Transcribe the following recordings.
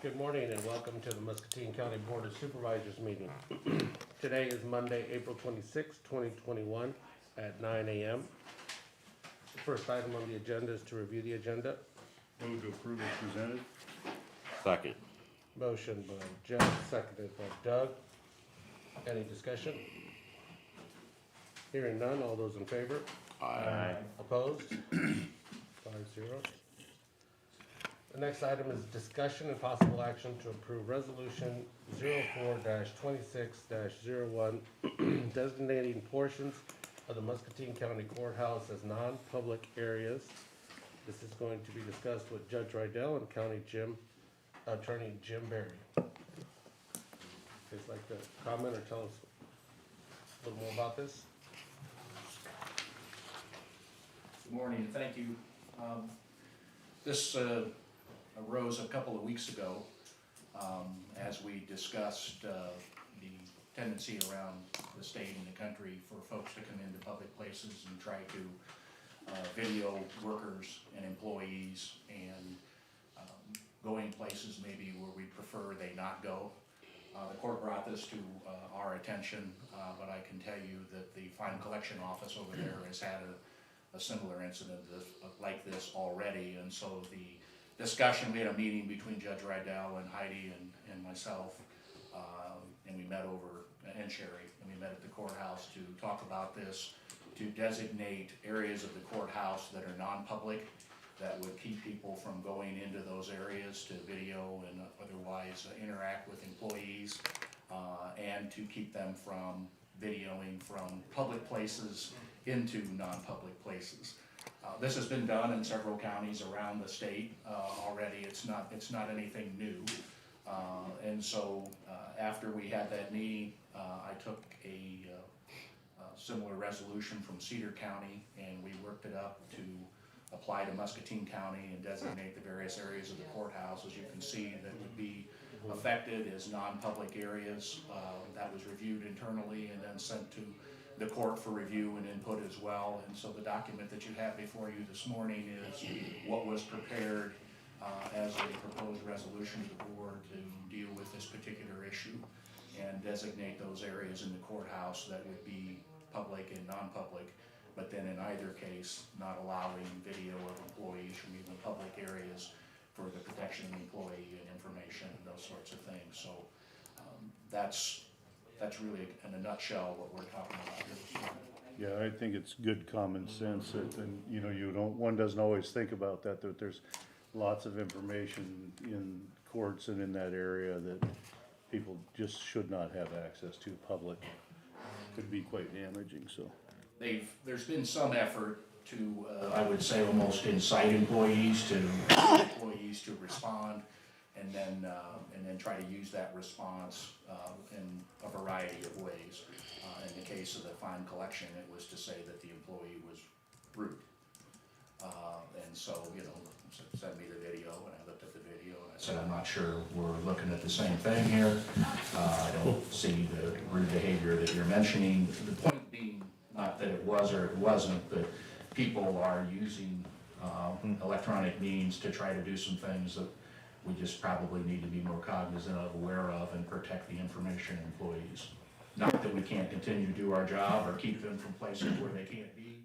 Good morning and welcome to the Muscatine County Board of Supervisors meeting. Today is Monday, April 26, 2021 at 9 a.m. The first item on the agenda is to review the agenda. Move to approve as presented. Second. Motion by Jeff, seconded by Doug. Any discussion? Hearing none, all those in favor? Aye. Opposed? 5-0. The next item is discussion and possible action to approve resolution 04-26-01 designating portions of the Muscatine County Courthouse as non-public areas. This is going to be discussed with Judge Rydell and Attorney Jim Berry. Would you like to comment or tell us a little more about this? Good morning, thank you. This arose a couple of weeks ago as we discussed the tendency around the state and the country for folks to come into public places and try to video workers and employees and going places maybe where we prefer they not go. The court brought this to our attention, but I can tell you that the fine collection office over there has had a similar incident like this already, and so the discussion, we had a meeting between Judge Rydell and Heidi and myself, and we met over, and Sherry, and we met at the courthouse to talk about this, to designate areas of the courthouse that are non-public, that would keep people from going into those areas to video and otherwise interact with employees, and to keep them from videoing from public places into non-public places. This has been done in several counties around the state already. It's not anything new. And so after we had that meeting, I took a similar resolution from Cedar County, and we worked it up to apply to Muscatine County and designate the various areas of the courthouse, as you can see, that would be affected as non-public areas. That was reviewed internally and then sent to the court for review and input as well. And so the document that you have before you this morning is what was prepared as a proposed resolution to the board to deal with this particular issue and designate those areas in the courthouse that would be public and non-public, but then in either case not allowing video of employees from even public areas for the protection of the employee and information and those sorts of things. So that's really in a nutshell what we're talking about here this morning. Yeah, I think it's good common sense that, and one doesn't always think about that there's lots of information in courts and in that area that people just should not have access to. Public could be quite damaging, so. There's been some effort to, I would say, almost incite employees to respond, and then try to use that response in a variety of ways. In the case of the fine collection, it was to say that the employee was rude, and so send me the video, and I looked at the video and I said, I'm not sure we're looking at the same thing here. I don't see the rude behavior that you're mentioning. The point being, not that it was or it wasn't, but people are using electronic means to try to do some things that we just probably need to be more cognizant of, aware of, and protect the information of employees. Not that we can't continue to do our job or keep them from places where they can't be.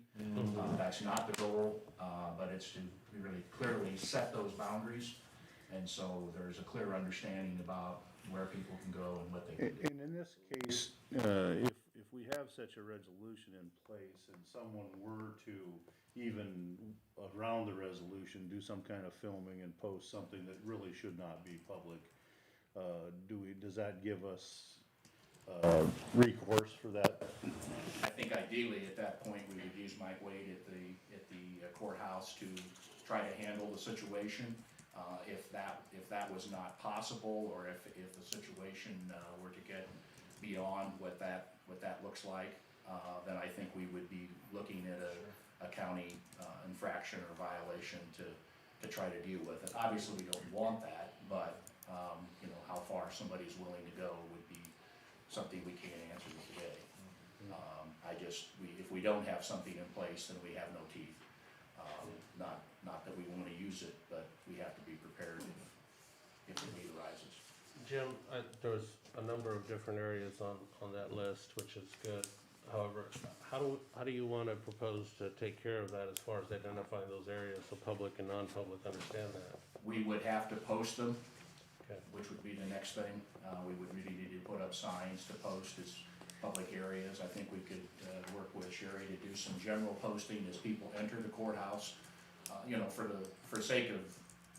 That's not the goal, but it's to really clearly set those boundaries, and so there's a clear understanding about where people can go and what they can do. And in this case, if we have such a resolution in place and someone were to even around the resolution do some kind of filming and post something that really should not be public, does that give us recourse for that? I think ideally at that point we would use Mike Wade at the courthouse to try to handle the situation. If that was not possible, or if the situation were to get beyond what that looks like, then I think we would be looking at a county infraction or violation to try to deal with it. Obviously we don't want that, but how far somebody's willing to go would be something we can't answer today. If we don't have something in place, then we have no teeth. Not that we want to use it, but we have to be Jim, there was a number of different areas on that list, which is good. However, how do you want to propose to take care of that as far as identifying those areas so public and non-public understand that? We would have to post them, Okay. which would be the next thing. We would really need to put up signs to post as public areas. I think we could work with Sherry to do some general posting as people enter the courthouse. You know, for sake of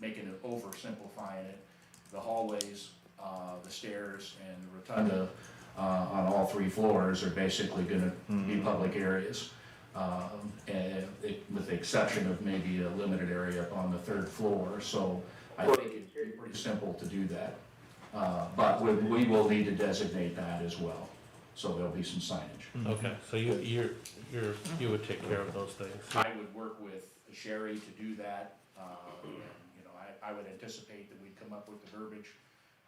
making it oversimplifying it, the hallways, the stairs, and the rotunda on all 3 floors are basically gonna be public areas. With the exception of maybe a limited area up on the 3rd floor, so I think it'd be pretty simple to do that. But we will need to designate that as well, so there'll be some signage. Okay, so you would take care of those things? I would work with Sherry to do that, and, you know, I would anticipate that we'd come up with the verbiage,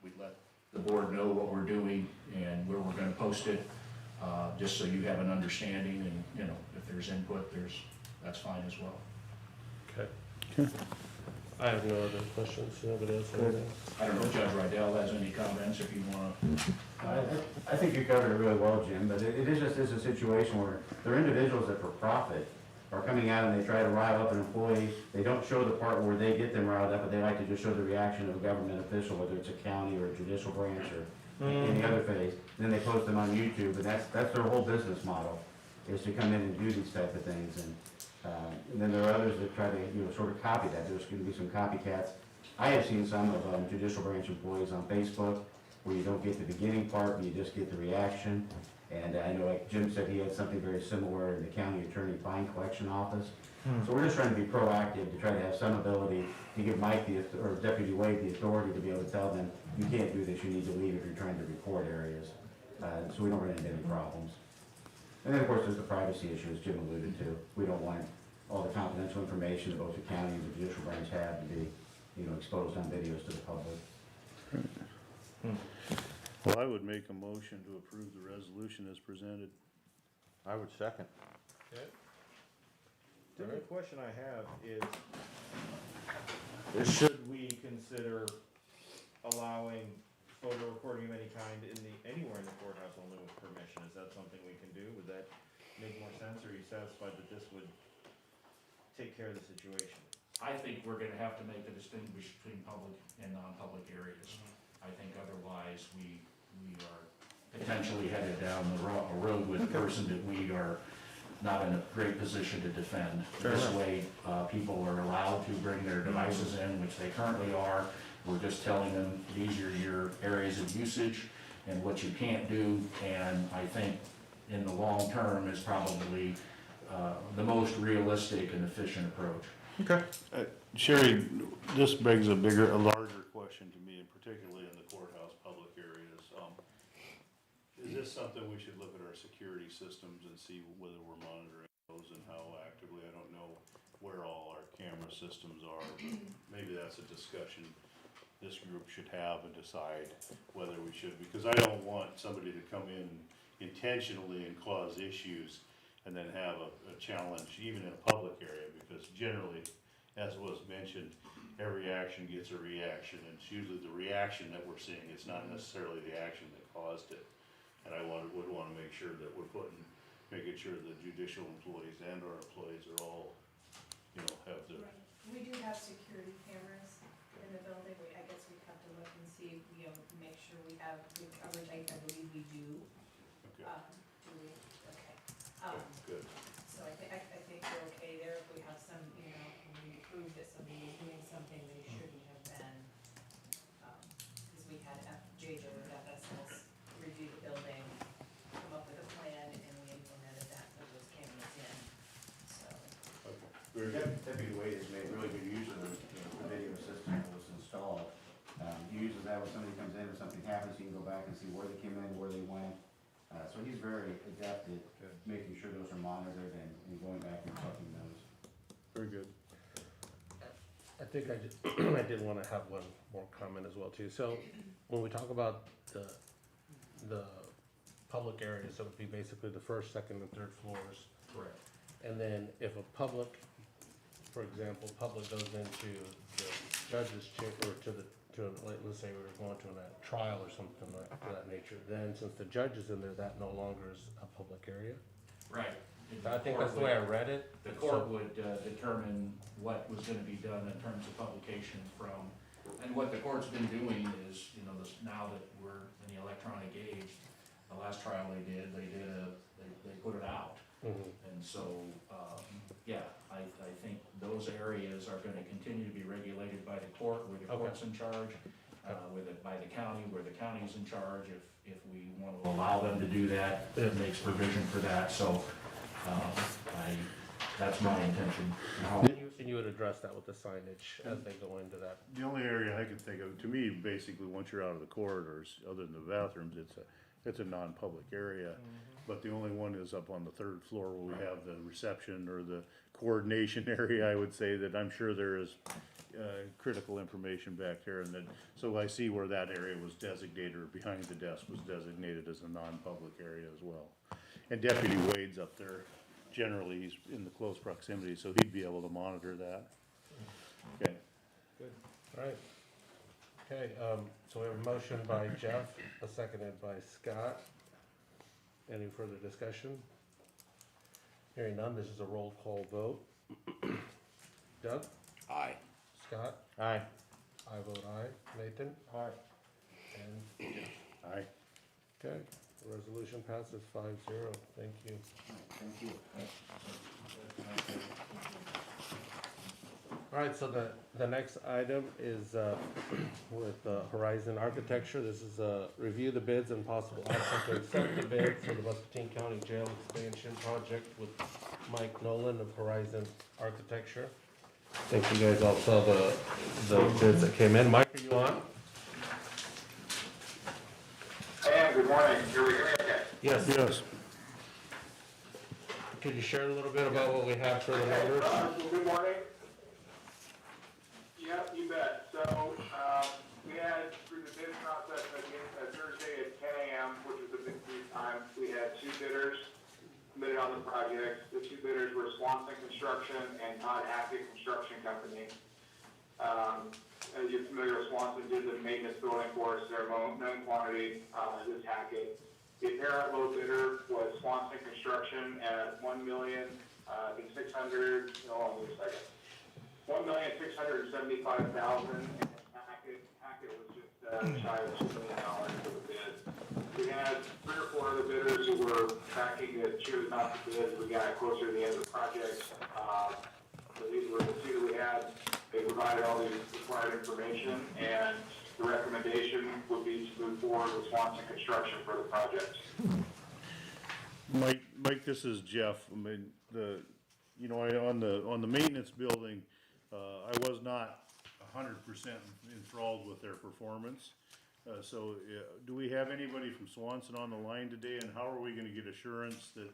we'd let the board know what we're doing and where we're gonna post it, just so you have an understanding, and, you know, if there's input, that's fine as well. Okay. I have no other questions. Nobody else have anything? I don't know if Judge Rydell has any comments, if you wanna. I think you covered it really well, Jim, but it is just a situation where there are individuals that for profit are coming out and they try to rile up an employee. They don't show the part where they get them riled up, but they like to just show the reaction of a government official, whether it's a county or a judicial branch or any other phase. Then they post them on YouTube, and that's their whole business model, is to come in and do these type of things. And then there are others that try to, sort of copy that. There's gonna be some copycats. I have seen some of judicial branch employees on Facebook where you don't get the beginning part, but you just get the reaction. And I know, like Jim said, he had something very similar in the county attorney fine collection office. So we're just trying to be proactive to try to have some ability to give Mike or Deputy Wade the authority to be able to tell them, you can't do this, you need to leave if you're trying to record areas. So we don't run into any problems. And then, of course, there's the privacy issue, as Jim alluded to. We don't want all the confidential information that both the county and the judicial branch have to be, exposed on videos to the public. Well, I would make a motion to approve the resolution as presented. I would second. Okay. The only question I have is should we consider allowing photo recording of any kind anywhere in the courthouse only with permission? Is that something we can do? Would that make more sense, or are you satisfied that this would take care of the situation? I think we're gonna have to make the distinction between public and non-public areas. I think otherwise we are potentially headed down a road with a person that we are not in a great position to defend. This way, people are allowed to bring their devices in, which they currently are. We're just telling them, these are your areas of usage and what you can't do, and I think in the long term is probably the most realistic and efficient approach. Okay. Sherry, this begs a larger question to me, and particularly in the courthouse public areas. Is this something we should look at our security systems and see whether we're monitoring those and how actively? I don't know where all our camera systems are, but maybe that's a discussion this group should have and decide whether we should, because I don't want somebody to come in intentionally and cause issues and then have a challenge even in a public area, because generally, as was mentioned, every action gets a reaction, and it's usually the reaction that we're seeing, it's not necessarily the action that caused it. And I would want to make sure that we're making sure the judicial employees and our employees are all, have the. Right. We do have security cameras in the building. I guess we have to look and see, make sure we have good coverage. I believe we do. Okay, Do we? Okay. good. So I think we're okay there. If we have some, when we prove that somebody is doing something they shouldn't have been. Because we had JJ with FSS review the building, come up with a plan, and we implemented that, put those cameras in, so. Deputy Wade has made really good use of the video system that was installed. He uses that when somebody comes in and something happens, he can go back and see where they came in, where they went. So he's very adept at making sure those are monitored and going back and checking those. Very good. I think I did want to have one more comment as well too. So when we talk about the public areas, it would be basically the first, second, and third floors. Correct. And then if a public, for example, public goes into the judge's chamber, like, let's say we were going to a trial or something like that nature, then since the judge is in there, that no longer is a public area? Right. I think that's the way I read it. The court would determine what was gonna be done in terms of publication from, and what the court's been doing is, you know, now that we're in the electronic age, the last trial they put it out. And so, yeah, I think those areas are gonna continue to be regulated by the court, where the court's in charge, by the county, where the county's in charge, if we want to allow them to do that, it makes provision for that, so, that's my intention. And you would address that with the signage as they go into that? The only area I could think of, to me, basically, once you're out of the corridors, other than the bathrooms, it's a non-public area. But the only one is up on the third floor where we have the reception or the coordination area, I would say, that I'm sure there is critical information back there, and that, so I see where that area was designated, or behind the desk was designated as a non-public area as well. And Deputy Wade's up there, generally, he's in the close proximity, so he'd be able to monitor that. Okay. All right. Okay, so we have a motion by Jeff, a seconded by Scott. Any further discussion? Hearing none, this is a roll call vote. Doug? Aye. Scott? Aye. I vote aye. Nathan? Aye. And Aye. okay, the resolution passes 5-0. Thank you. Thank you. All right, so the next item is with Horizon Architecture. This is review the bids and possible action to accept the bid for the Muscatine County Jail Expansion Project with Mike Nolan of Horizon Architecture. I think you guys all saw the bids that came in. Mike, are you on? I am, good morning, here we hear me okay? Yes. Yes. Could you share a little bit about what we have for the numbers? Well, good morning. Yep, you bet. So, we had through the bid process, Thursday at 10 a.m., which was a big brief time, we had two bidders submitted on the project. The two bidders were Swanson Construction and Todd Hackett Construction Company. As you're familiar with Swanson, did the maintenance building for us, their known quantity, is Hackett. The apparent low bidder was Swanson Construction at $1,600,000, hold on a second. $1,675,000, and Hackett was just shy of $2 million for the bid. We had 3 or 4 other bidders who were backing the choose not to bid as we got closer to the end of the project. So these were the 2 that we had. They provided all the required information, and the recommendation would be to move forward with Swanson Construction for the project. Mike, this is Jeff. I mean, on the maintenance building, I was not 100% enthralled with their performance. So do we have anybody from Swanson on the line today, and how are we gonna get assurance that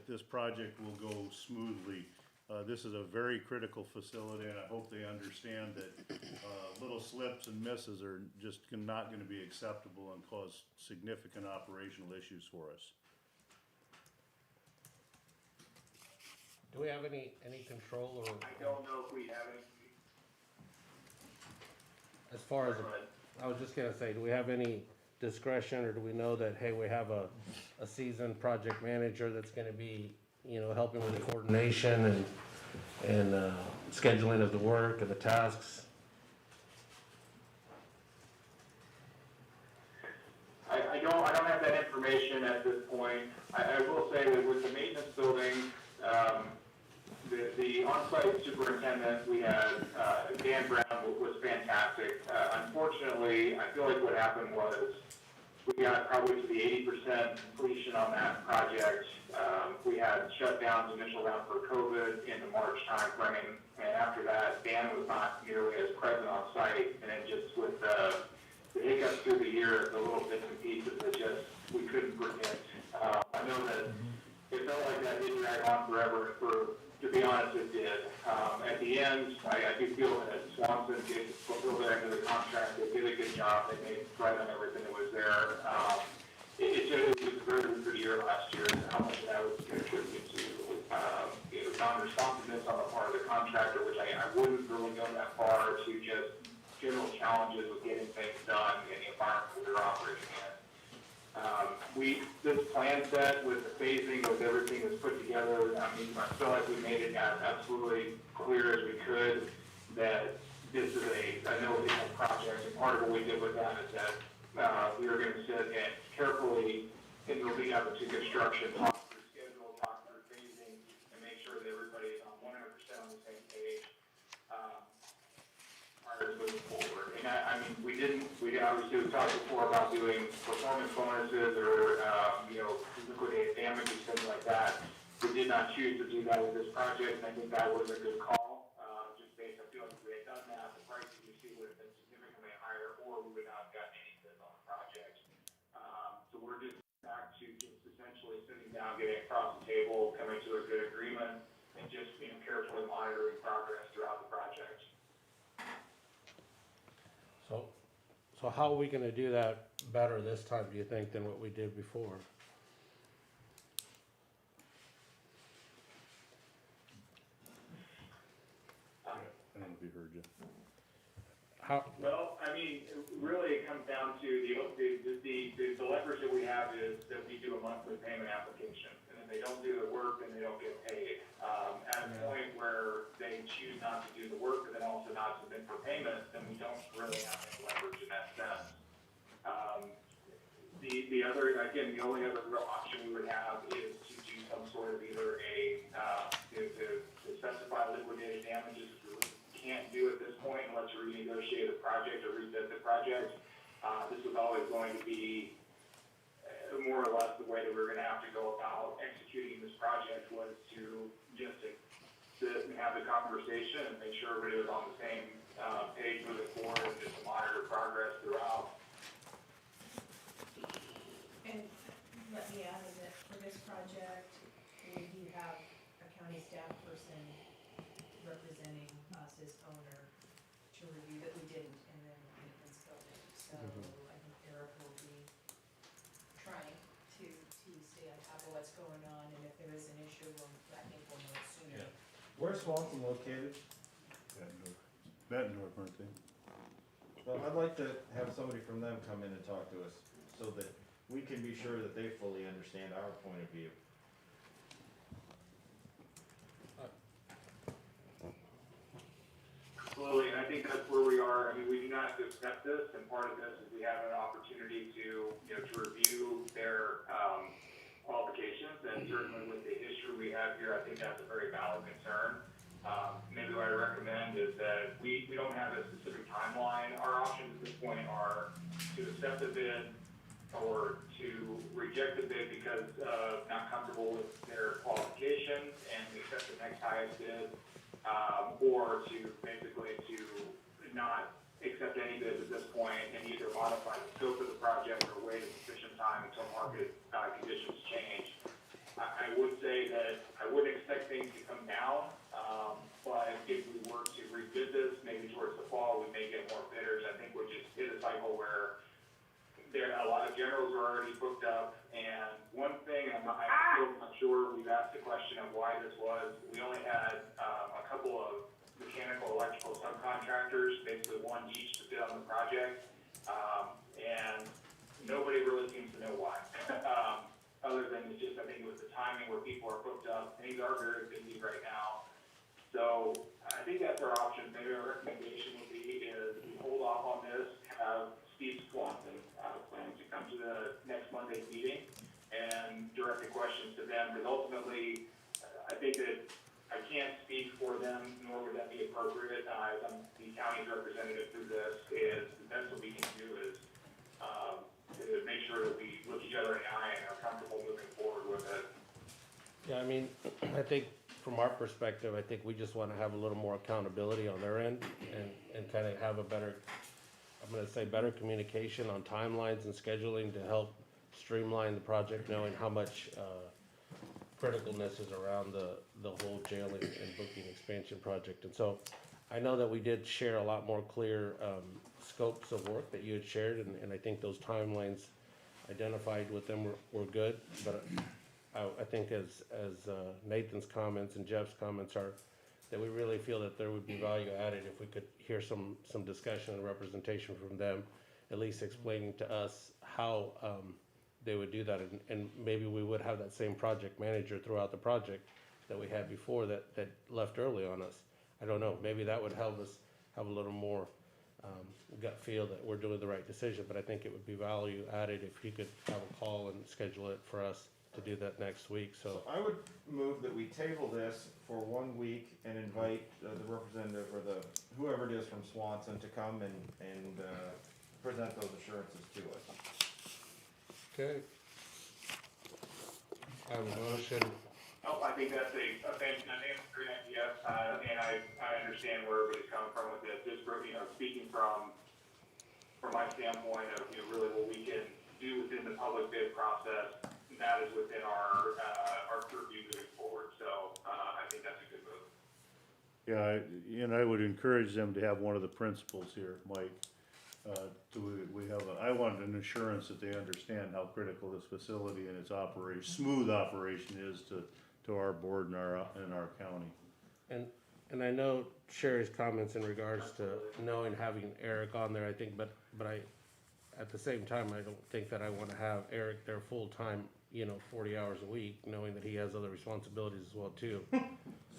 this project will go smoothly? This is a very critical facility, and I hope they understand that little slips and misses are just not gonna be acceptable and cause significant operational issues for us. Do we have any control or? I don't know if we have any. As far as, I was just gonna say, do we have any discretion, or do we know that, hey, we have a seasoned project manager that's gonna be, helping with the coordination and scheduling of the work and the tasks? I don't have that information at this point. I will say that with the maintenance building, the on-site superintendent we had, Dan Brown, was fantastic. Unfortunately, I feel like what happened was we got probably to the 80% completion on that project. We had shutdowns, initial round for COVID in the March timeframe, and after that, Dan was not nearly as present on site, and then just with the hiccups through the year, the little bits and pieces that just we couldn't predict. I know that it felt like that did drag on forever. To be honest, it did. At the end, I do feel that Swanson did fulfill their end of the contract. They did a good job. They made right on everything that was there. It was a very good year last year, and how much that was contributed to non-responsiveness on the part of the contractor, which I wouldn't really go that far to just general challenges with getting things done in the environment we're operating in. This plan set with the phasing of everything that's put together, I mean, I feel like we made it as absolutely clear as we could that this is a no-deal project, and part of what we did with that is that we were going to sit and carefully, in the lead up to construction, talk through schedule, talk through phasing, and make sure that everybody is on 100% on the same page prior to moving forward. And I mean, we obviously talked before about doing performance bonuses or, liquidated damages, things like that. We did not choose to do that with this project, and I think that was a good call. Just based, I feel like if we had done that, the prices we see would have been significantly higher, or we would not have gotten anything on the project. So we're just back to just essentially sitting down, getting across the table, coming to a good agreement, and just, carefully monitoring progress throughout the project. So how are we gonna do that better this time, do you think, than what we did before? I don't know if you heard you. How, Well, I mean, really it comes down to the leverage that we have is that we do a monthly payment application. And if they don't do the work, then they don't get paid. At a point where they choose not to do the work, but then also not submit for payment, then we don't really have any leverage in that sense. The only other real option we would have is to do some sort of either to specify liquidated damages if we can't do at this point unless you renegotiate the project or reset the project. This was always going to be more or less the way that we're going to have to go about executing this project was to just sit and have the conversation and make sure everybody was on the same page moving forward and just to monitor progress throughout. And let me add that for this project, we do have a county staff person representing us as owner to review that we didn't, and then maintenance building. So I think Eric will be trying to stay on top of what's going on, and if there is an issue, I think we'll know it sooner. Where's Swanson located? Bettendorf, aren't they? Well, I'd like to have somebody from them come in and talk to us so that we can be sure that they fully understand our point of view. Absolutely, and I think that's where we are. I mean, we do not have to accept this, and part of this is we have an opportunity to review their qualifications, and certainly with the history we have here, I think that's a very valid concern. Maybe what I recommend is that we don't have a specific timeline. Our options at this point are to accept the bid or to reject the bid because not comfortable with their qualifications and accept the next highest bid, or to basically to not accept any bids at this point and either modify the scope of the project or wait a sufficient time until market conditions change. I would say that I wouldn't expect things to come down, but if we were to rebid this, maybe towards the fall, we may get more bidders. I think we'll just hit a cycle where a lot of generals are already booked up, and one thing, I'm still not sure, we've asked the question of why this was. We only had a couple of mechanical, electrical subcontractors, basically one each to bid on the project, and nobody really seems to know why. Other than it's just, I think it was the timing where people are booked up. Things are very busy right now. So I think that's our option. Maybe our recommendation would be is we hold off on this, have Steve Swanson plan to come to the next Monday's meeting and direct the questions to them. Because ultimately, I think that I can't speak for them, nor would that be appropriate. As I'm the county's representative through this, is the best that we can do is to make sure that we look each other in the eye and are comfortable moving forward with it. yeah, I mean, I think from our perspective, I think we just wanna have a little more accountability on their end and kinda have a better, I'm gonna say better communication on timelines and scheduling to help streamline the project, knowing how much, criticalness is around the whole jailing and booking expansion project. And so I know that we did share a lot more clear, scopes of work that you had shared, and I think those timelines identified with them were good, but I think as Nathan's comments and Jeff's comments are that we really feel that there would be value added if we could hear some discussion and representation from them, at least explaining to us how, they would do that, and maybe we would have that same project manager throughout the project that we had before that left early on us. I don't know, maybe that would help us have a little more, gut feel that we're doing the right decision, but I think it would be value added if you could have a call and schedule it for us to do that next week, so. So I would move that we table this for 1 week and invite the representative or whoever it is from Swanson to come and present those assurances to us. Okay. I have a motion. Oh, I think that's a great idea, and I understand where everybody's coming from with this. Just for, speaking from my standpoint of, really what we can do within the public bid process, that is within our purview moving forward. So, I think that's a good move. Yeah, and I would encourage them to have one of the principals here, Mike. I want an assurance that they understand how critical this facility and its smooth operation is to our board and our county. And I know Sherry's comments in regards to having Eric on there, I think, but I, at the same time, I don't think that I wanna have Eric there full-time, 40 hours a week, knowing that he has other responsibilities as well too.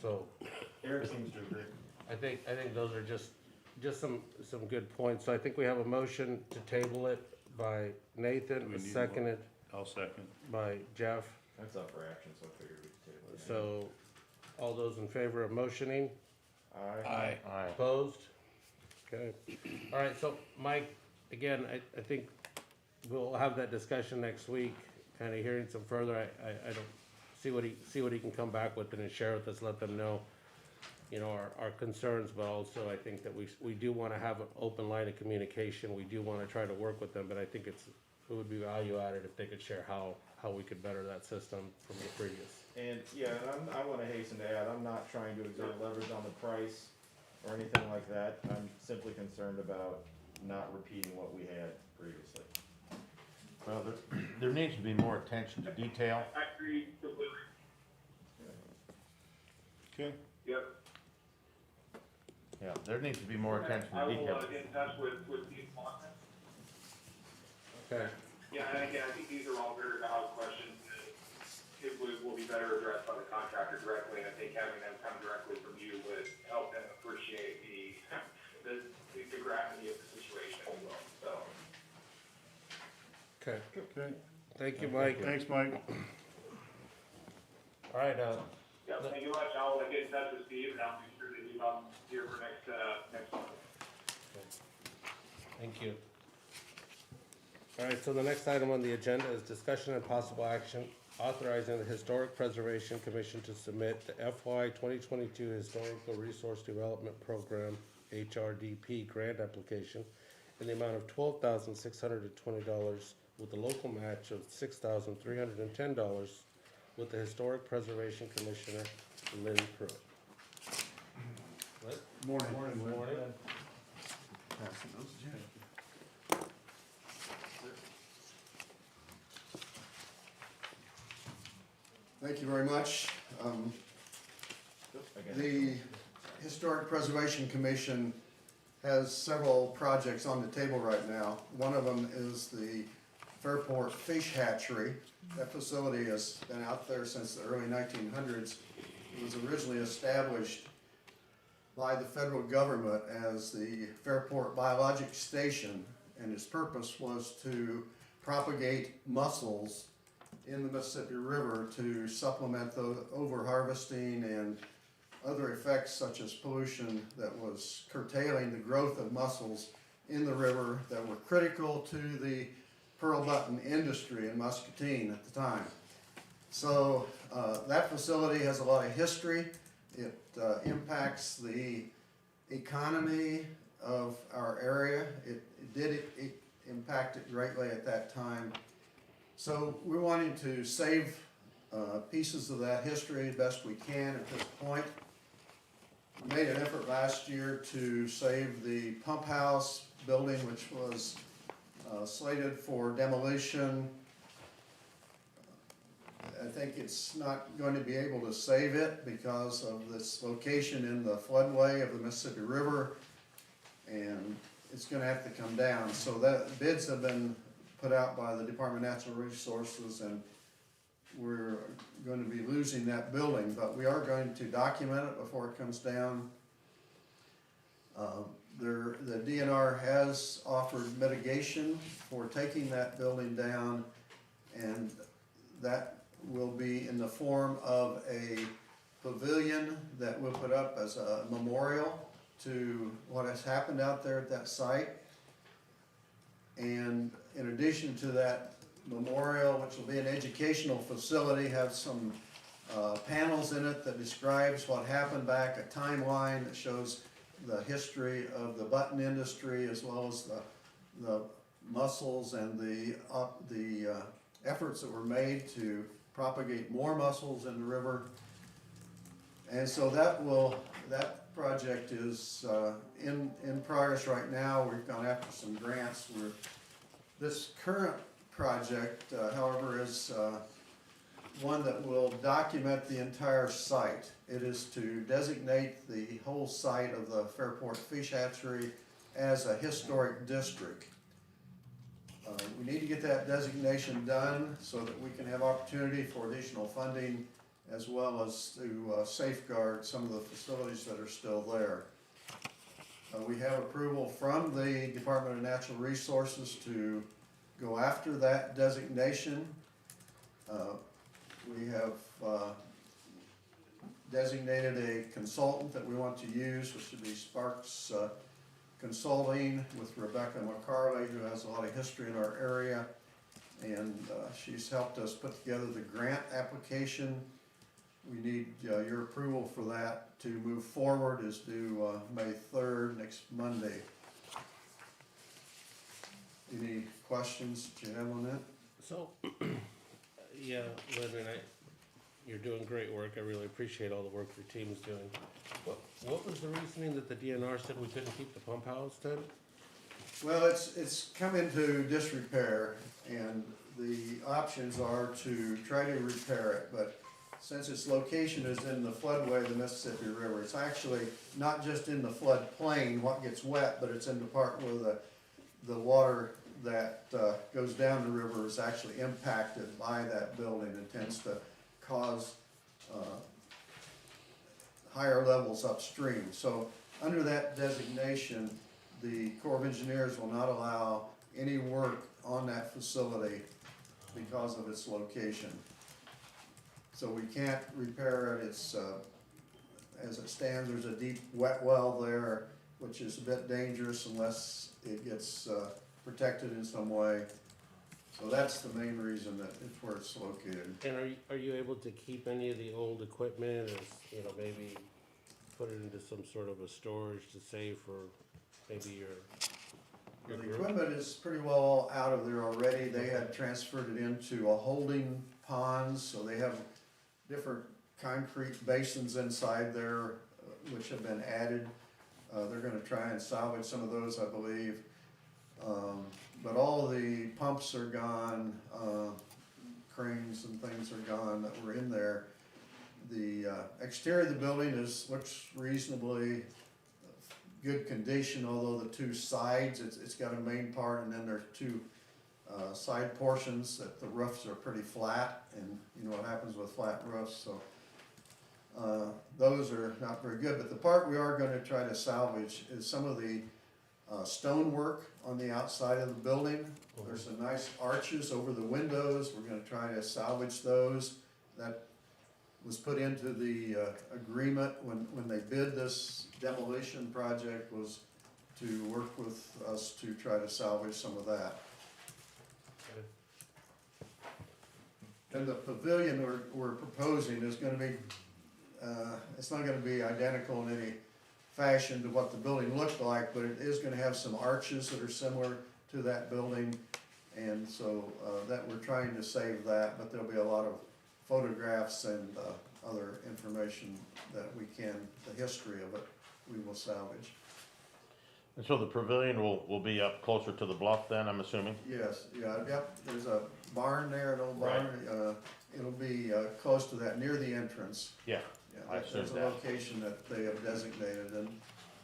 So, Eric seems to agree. I think those are just some good points. So I think we have a motion to table it by Nathan, We need seconded I'll second. by Jeff. That's up for action, so I figured we'd table it. So, all those in favor of motioning? Aye. Aye. Opposed? Okay. All right, so Mike, again, I think we'll have that discussion next week, kind of hearing some further. I don't, see what he can come back with and share with us, let them know, our concerns, but also I think that we do want to have an open line of communication. We do want to try to work with them, but I think it would be value added if they could share how we could better that system from the previous. And, I wanna hasten to add, I'm not trying to exert leverage on the price or anything like that. I'm simply concerned about not repeating what we had previously. Well, there needs to be more attention to detail. I agree completely. Okay. Yep. Yeah, there needs to be more attention I to will detail. get in touch with Steve Swanson. Okay. Yeah, and again, I think these are all very valid questions that it will be better addressed by the contractor directly, and I think having them come directly from you would help them appreciate the gravity of the situation as well, so. Okay. Okay. Thank you, Mike. Thanks, Mike. All right, Yeah, thank you much. I'll get in touch with Steve, and I'll be sure that he's on here for next month. thank you. All right, so the next item on the agenda is discussion and possible action authorizing the Historic Preservation Commission to submit the FY 2022 Historical Resource Development Program, HRDP grant application in the amount of $12,620 with a local match of $6,310 with the Historic Preservation Commissioner, Lynn Pruitt. Morning. Morning. Thank you very much. The Historic Preservation Commission has several projects on the table right now. One of them is the Fairport Fish Hatchery. That facility has been out there since the early 1900s. It was originally established by the federal government as the Fairport Biologic Station, and its purpose was to propagate mussels in the Mississippi River to supplement the over-harvesting and other effects such as pollution that was curtailing the growth of mussels in the river that were critical to the pearl button industry in Muscatine at the time. So that facility has a lot of history. It impacts the economy of our area. It impacted greatly at that time. So we're wanting to save pieces of that history as best we can at this point. We made an effort last year to save the pump house building, which was slated for demolition I think it's not going to be able to save it because of this location in the floodway of the Mississippi River, and it's gonna have to come down. So that, bids have been put out by the Department of Natural Resources, and we're going to be losing that building, but we are going to document it before it comes down. The DNR has offered mitigation for taking that building down, and that will be in the form of a pavilion that we'll put up as a memorial to what has happened out there at that site. And in addition to that memorial, which will be an educational facility, have some panels in it that describes what happened back, a timeline that shows the history of the button industry, as well as the mussels and the efforts that were made to propagate more mussels in the river. And so that project is in progress right now. We've gone after some grants. This current project, however, is one that will document the entire site. It is to designate the whole site of the Fairport Fish Hatchery as a historic district. We need to get that designation done so that we can have opportunity for additional funding, as well as to safeguard some of the facilities that are still there. We have approval from the Department of Natural Resources to go after that designation. We have designated a consultant that we want to use, which would be Sparks Consulting, with Rebecca McCarley, who has a lot of history in our area, and she's helped us put together the grant application. We need your approval for that to move forward. Is due May 3rd, next Monday. Any questions that you have on that? So, yeah, Lynn, you're doing great work. I really appreciate all the work your team is doing. What was the reasoning that the DNR said we couldn't keep the pump house then? Well, it's come into disrepair, and the options are to try to repair it, but since its location is in the floodway of the Mississippi River, it's actually not just in the floodplain, what gets wet, but it's in the part where the water that goes down the river is actually impacted by that building and tends to cause higher levels upstream. So under that designation, the Corps of Engineers will not allow any work on that facility because of its location. So we can't repair it. It's, as it stands, there's a deep wet well there, which is a bit dangerous unless it gets protected in some way. So that's the main reason that it's where it's located. And are you able to keep any of the old equipment, or, maybe put it into some sort of a storage to save for maybe your The group? equipment is pretty well out of there already. They had transferred it into a holding pond, so they have different concrete basins inside there, which have been added. They're gonna try and salvage some of those, I believe. But all the pumps are gone, cranes and things are gone that were in there. The exterior of the building looks reasonably good condition, although the two sides, it's got a main part, and then there's two side portions that the roofs are pretty flat, and you know what happens with flat roofs, so those are not very good. But the part we are gonna try to salvage is some of the stonework on the outside of the building. There's some nice arches over the windows. We're gonna try to salvage those. That was put into the agreement when they bid this demolition project, was to work with us to try to salvage some of that. And the pavilion we're proposing is gonna be, it's not gonna be identical in any fashion to what the building looked like, but it is gonna have some arches that are similar to that building. And so that we're trying to save that, but there'll be a lot of photographs and other information that we can, the history of it, we will salvage. And so the pavilion will be up closer to the bluff then, I'm assuming? Yes, yeah, yep, there's a barn there, an old barn, it'll be, close to that, near the entrance. Yeah, Yeah, I assumed there's a that. location that they have designated, and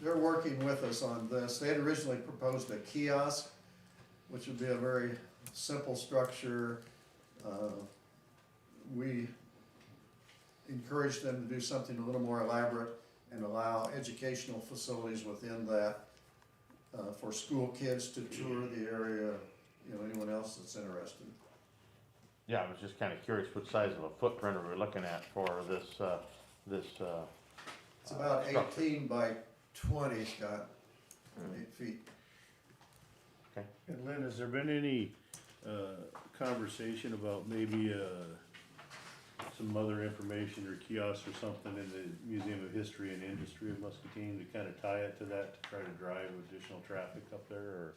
they're working with us on this. They had originally proposed a kiosk, which would be a very simple structure. We encouraged them to do something a little more elaborate and allow educational facilities within that, for school kids to tour the area, you know, anyone else that's interested. Yeah, I was just kinda curious what size of a footprint are we looking at for this, It's about structure. 18 by 20, Scott, 8 feet. And Lynn, has there been any, conversation about maybe, some other information or kiosks or something in the Museum of History and Industry of Muscatine to kind of tie it to that, to try to drive additional traffic up there, or?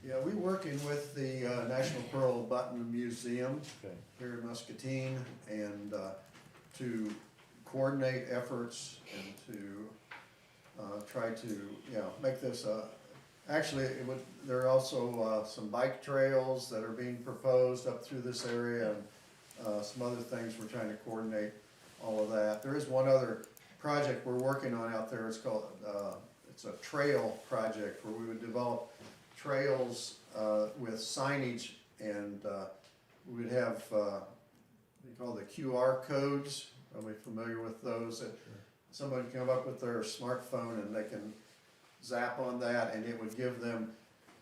Yeah, we're working with the National Pearl Button Museum Okay. here in Muscatine, and to coordinate efforts and to try to, you know, make this actually, there are also some bike trails that are being proposed up through this area, and some other things. We're trying to coordinate all of that. There is one other project we're working on out there. It's called, it's a trail project where we would develop trails with signage, and we would have, we call the QR codes. Are we familiar with those? That somebody can come up with their smartphone and they can zap on that, and it would give them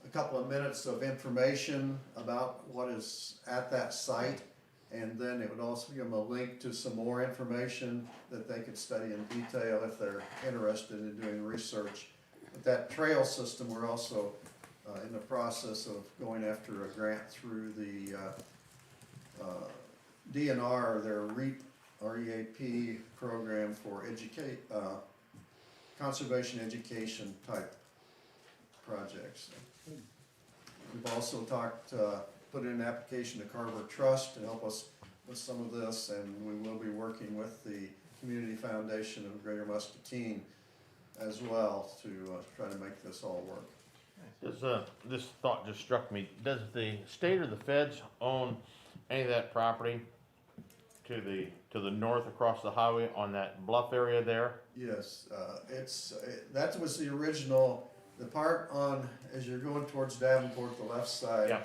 a couple of minutes of information about what is at that site, and then it would also give them a link to some more information that they could study in detail if they're interested in doing research. But that trail system, we're also in the process of going after a grant through the DNR, their REAP program for conservation education type projects. We've also put in an application to Carver Trust to help us with some of this, and we will be working with the Community Foundation of Greater Muscatine as well to try to make this all work. This thought just struck me, does the state or the feds own any of that property to the north across the highway on that bluff area there? Yes, that was the original, the part on, as you're going towards Davenport, the left side. Yeah,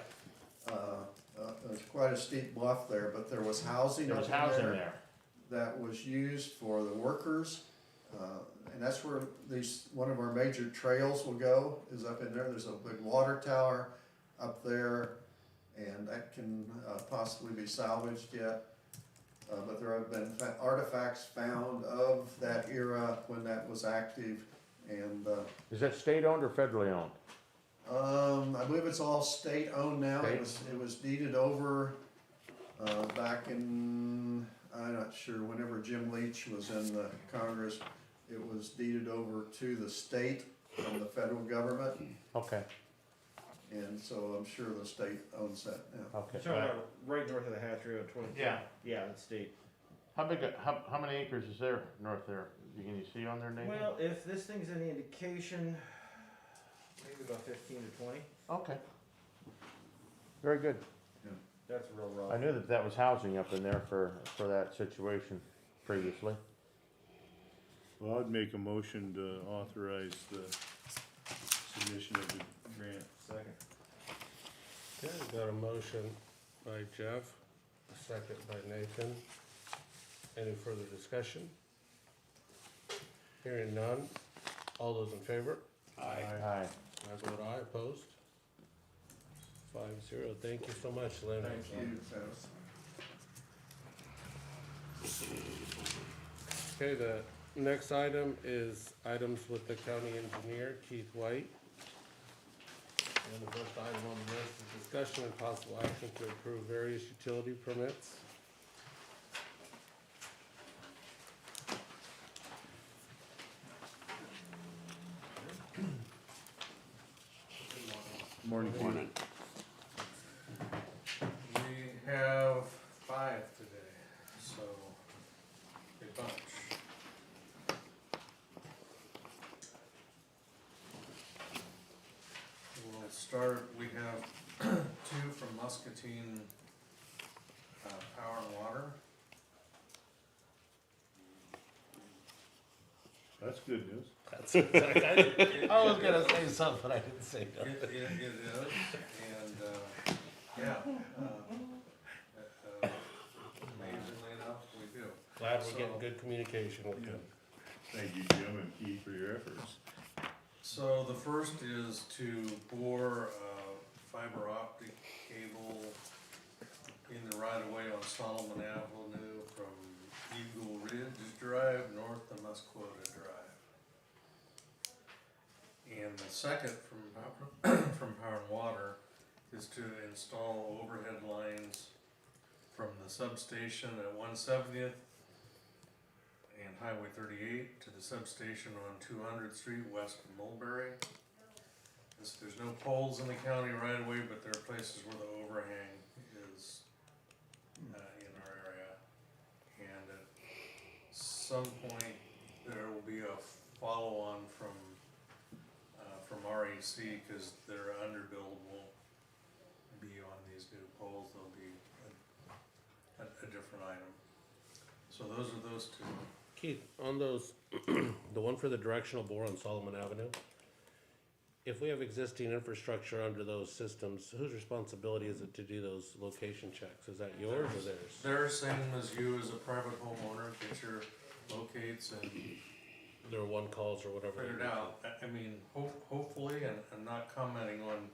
There's quite a steep bluff there, but there was housing there up was in housing there there. that was used for the workers. And that's where one of our major trails will go, is up in there. There's a big water tower up there, and that can possibly be salvaged yet. But there have been artifacts found of that era when that was active, and Is that state owned or federally owned? I believe it's all state-owned now. It State? was deeded over back in, I'm not sure, whenever Jim Leach was in the Congress, it was deeded over to the state from the federal government, Okay, and so I'm sure the state owns that now. okay. You're talking about right north of the Hatchery on 22? Yeah. Yeah, that's state. How many acres is there north there? Can you see on there, Nathan? Well, if this thing's any indication, maybe about 15 to 20. Okay. Very good. That's real rough. I knew that was housing up in there for that situation previously. Well, I'd make a motion to authorize the submission of the grant. Second. Okay, we got a motion by Jeff, a second by Nathan. Any further discussion? Hearing none. All those in favor? Aye. I vote aye, opposed? 5-0. Thank you so much, Lynn. Thank you. Okay, the next item is items with the county engineer, Keith White. And the first item on the list is discussion and possible action to approve various utility permits. Morning. We have 5 today, so big bunch. start, we have two from Muscatine, Power and Water. That's good news. That's exactly, I was gonna say something, but I didn't say It that. is, and, yeah, amazingly enough, we do. Glad we're getting good communication with them. Thank you, Jim and Keith, for your efforts. So the first is to bore fiber optic cable in the right of way on Solomon Avenue from Eagle Ridge Drive north to Musquota Drive. And the second from Power and Water is to install overhead lines from the substation at 170th and Highway 38 to the substation on 200th Street west of Mulberry. There's no poles in the county right away, but there are places where the overhang is in our area. And at some point, there will be a follow-on from REC, because their underbuild won't be on these new poles, they'll be a different item. So those are those two. Keith, on those, the one for the directional bore on Solomon Avenue, if we have existing infrastructure under those systems, whose responsibility is it to do those location checks? Is that yours or theirs? They're same as you as a private homeowner, get your locates and Their one calls or whatever. figure it out. I mean, hopefully, and I'm not commenting on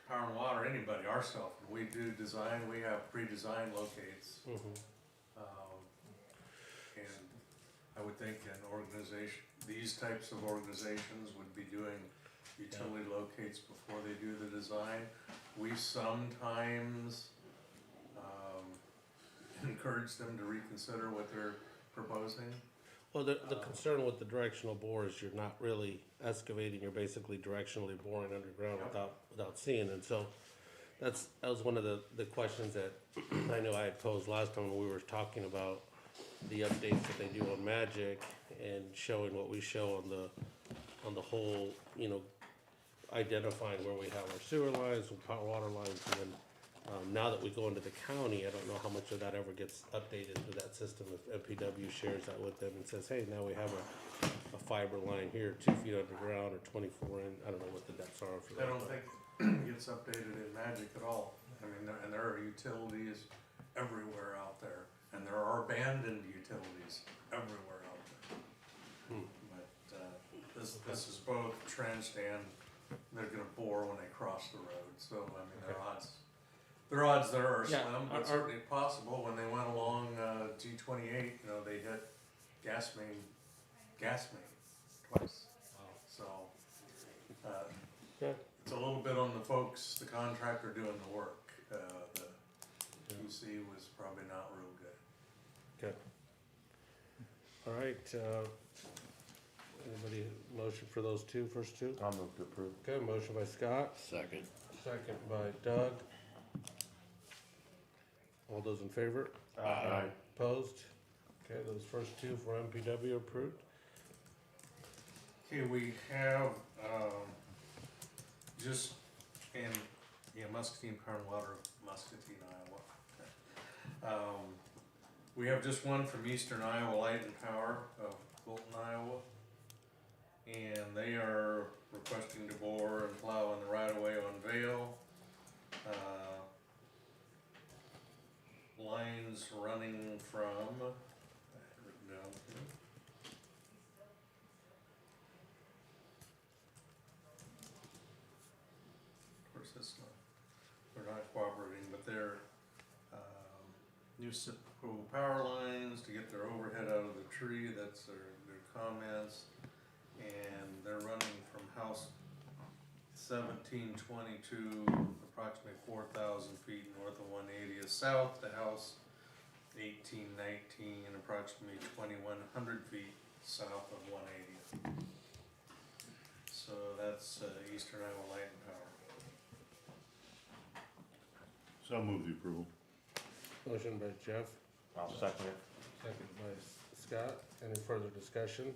Power and Water, anybody, ourselves, when we do design, we have pre-designed locates. Mhm. And I would think an organization, these types of organizations would be doing utility locates before they do the design. We sometimes, encourage them to reconsider what they're proposing. Well, the concern with the directional bore is you're not really excavating, you're basically directionally boring underground Yep. without seeing, and so that was one of the questions that I know I had posed last time when we were talking about the updates that they do on Mcjcc and showing what we show on the whole, identifying where we have our sewer lines and power water lines, and then now that we go into the county, I don't know how much of that ever gets updated to that system, if MPW shares that with them and says, hey, now we have a fiber line here, 2 feet underground or 24 in, I don't know what the depths are for I that. don't but- think it gets updated in Magic at all. I mean, and there are utilities everywhere out there, and there are abandoned utilities everywhere out there. Hmm. But, this is both trenched and they're gonna bore when they cross the road, so, I mean, their odds there are Yeah, slim, but certainly possible. When they went along, G28, they hit gas main twice. So, Yeah. it's a little bit on the folks, the contractor doing the work. The QC was probably not real good. Okay. All right, anybody motion for those first two? I'll move to approve. Okay, motion by Scott, Second. second by Doug. All those in favor? Aye. Opposed? Okay, those first two for MPW approved. Okay, we have, Muscatine Power and Water, Muscatine, Iowa. We have just one from Eastern Iowa Light and Power of Fulton, Iowa. And they are requesting to bore and plow in the right of way on Vale. Lines running from, I had it written down here. Of course, they're not cooperating, but they're, new power lines to get their overhead out of the tree, that's their comments. And they're running from house 1722, approximately 4,000 feet north of 180th south to house 1819, approximately 2,100 feet south of 180th. So that's Eastern Iowa Light and Power. So I'll move the approval. Motion by Jeff, I'll second it. second by Scott. Any further discussion?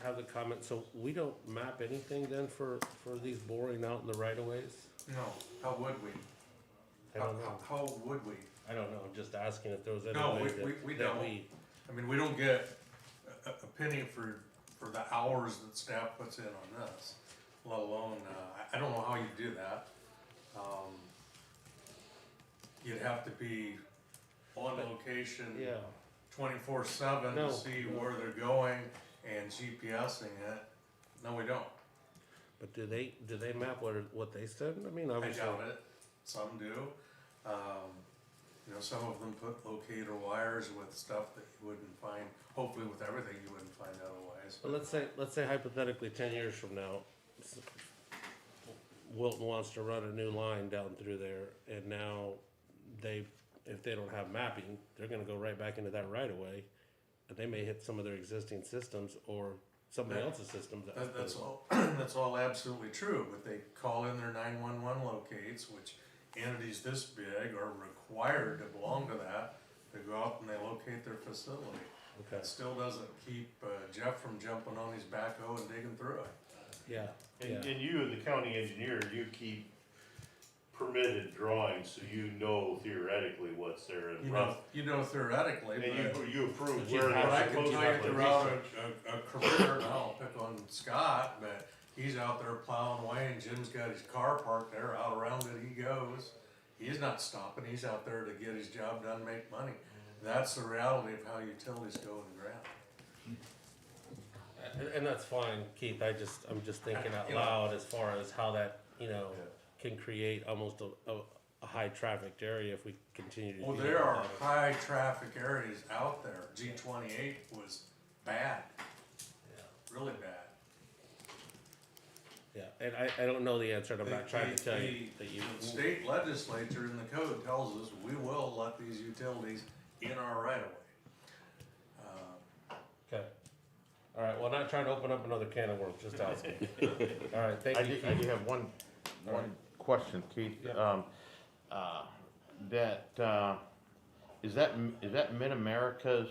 have the comment, so we don't map anything then for these boring out in the right of ways? No, how would we? I don't know, How would we? I don't know, just asking if there was any No, way we that don't. we, I mean, we don't get a penny for the hours that staff puts in on this, let alone, I don't know how you do that. You'd have to be on location yeah, 24/7 No. to see where they're going and GPSing it. No, we don't. but do they map what they said? I mean, I obviously. doubt it. Some do. You know, some of them put locator wires with stuff that you wouldn't find, hopefully with everything you wouldn't find otherwise. But let's say hypothetically 10 years from now, Wilton wants to run a new line down through there, and now if they don't have mapping, they're gonna go right back into that right of way, and they may hit some of their existing systems or somebody That- else's systems. That's all, that's all absolutely true, but they call in their 911 locates, which entities this big are required to belong to that. They go out and they locate their facility. Okay, That still doesn't keep Jeff from jumping on his backhoe and digging through it. yeah, yeah. And you, the county engineer, you keep permitted drawings, so you know theoretically what's there in rough. You know theoretically, And but. you approve But you where have But I they're can supposed tell you to throughout be. a career, and I'll pick on Scott, but he's out there plowing away and Jim's got his car parked there, out around it he goes. He's not stopping, he's out there to get his job done, make money. That's the reality of how utilities go in the ground. And that's fine, Keith, I'm just thinking out You know. loud as far as how that, can create almost a high trafficked area if we continue to. Well, do there that. are high traffic areas out there. G28 was bad, really bad. Yeah, and I don't know the answer, and I'm not trying to tell you that you. The state legislature in the code tells us we will let these utilities in our right of way. Okay. All right, well, not trying to open up another can of worms, just asking. All right, thank I you, do, I do Keith. have one question, Keith. Yeah. Is that Mid-America's,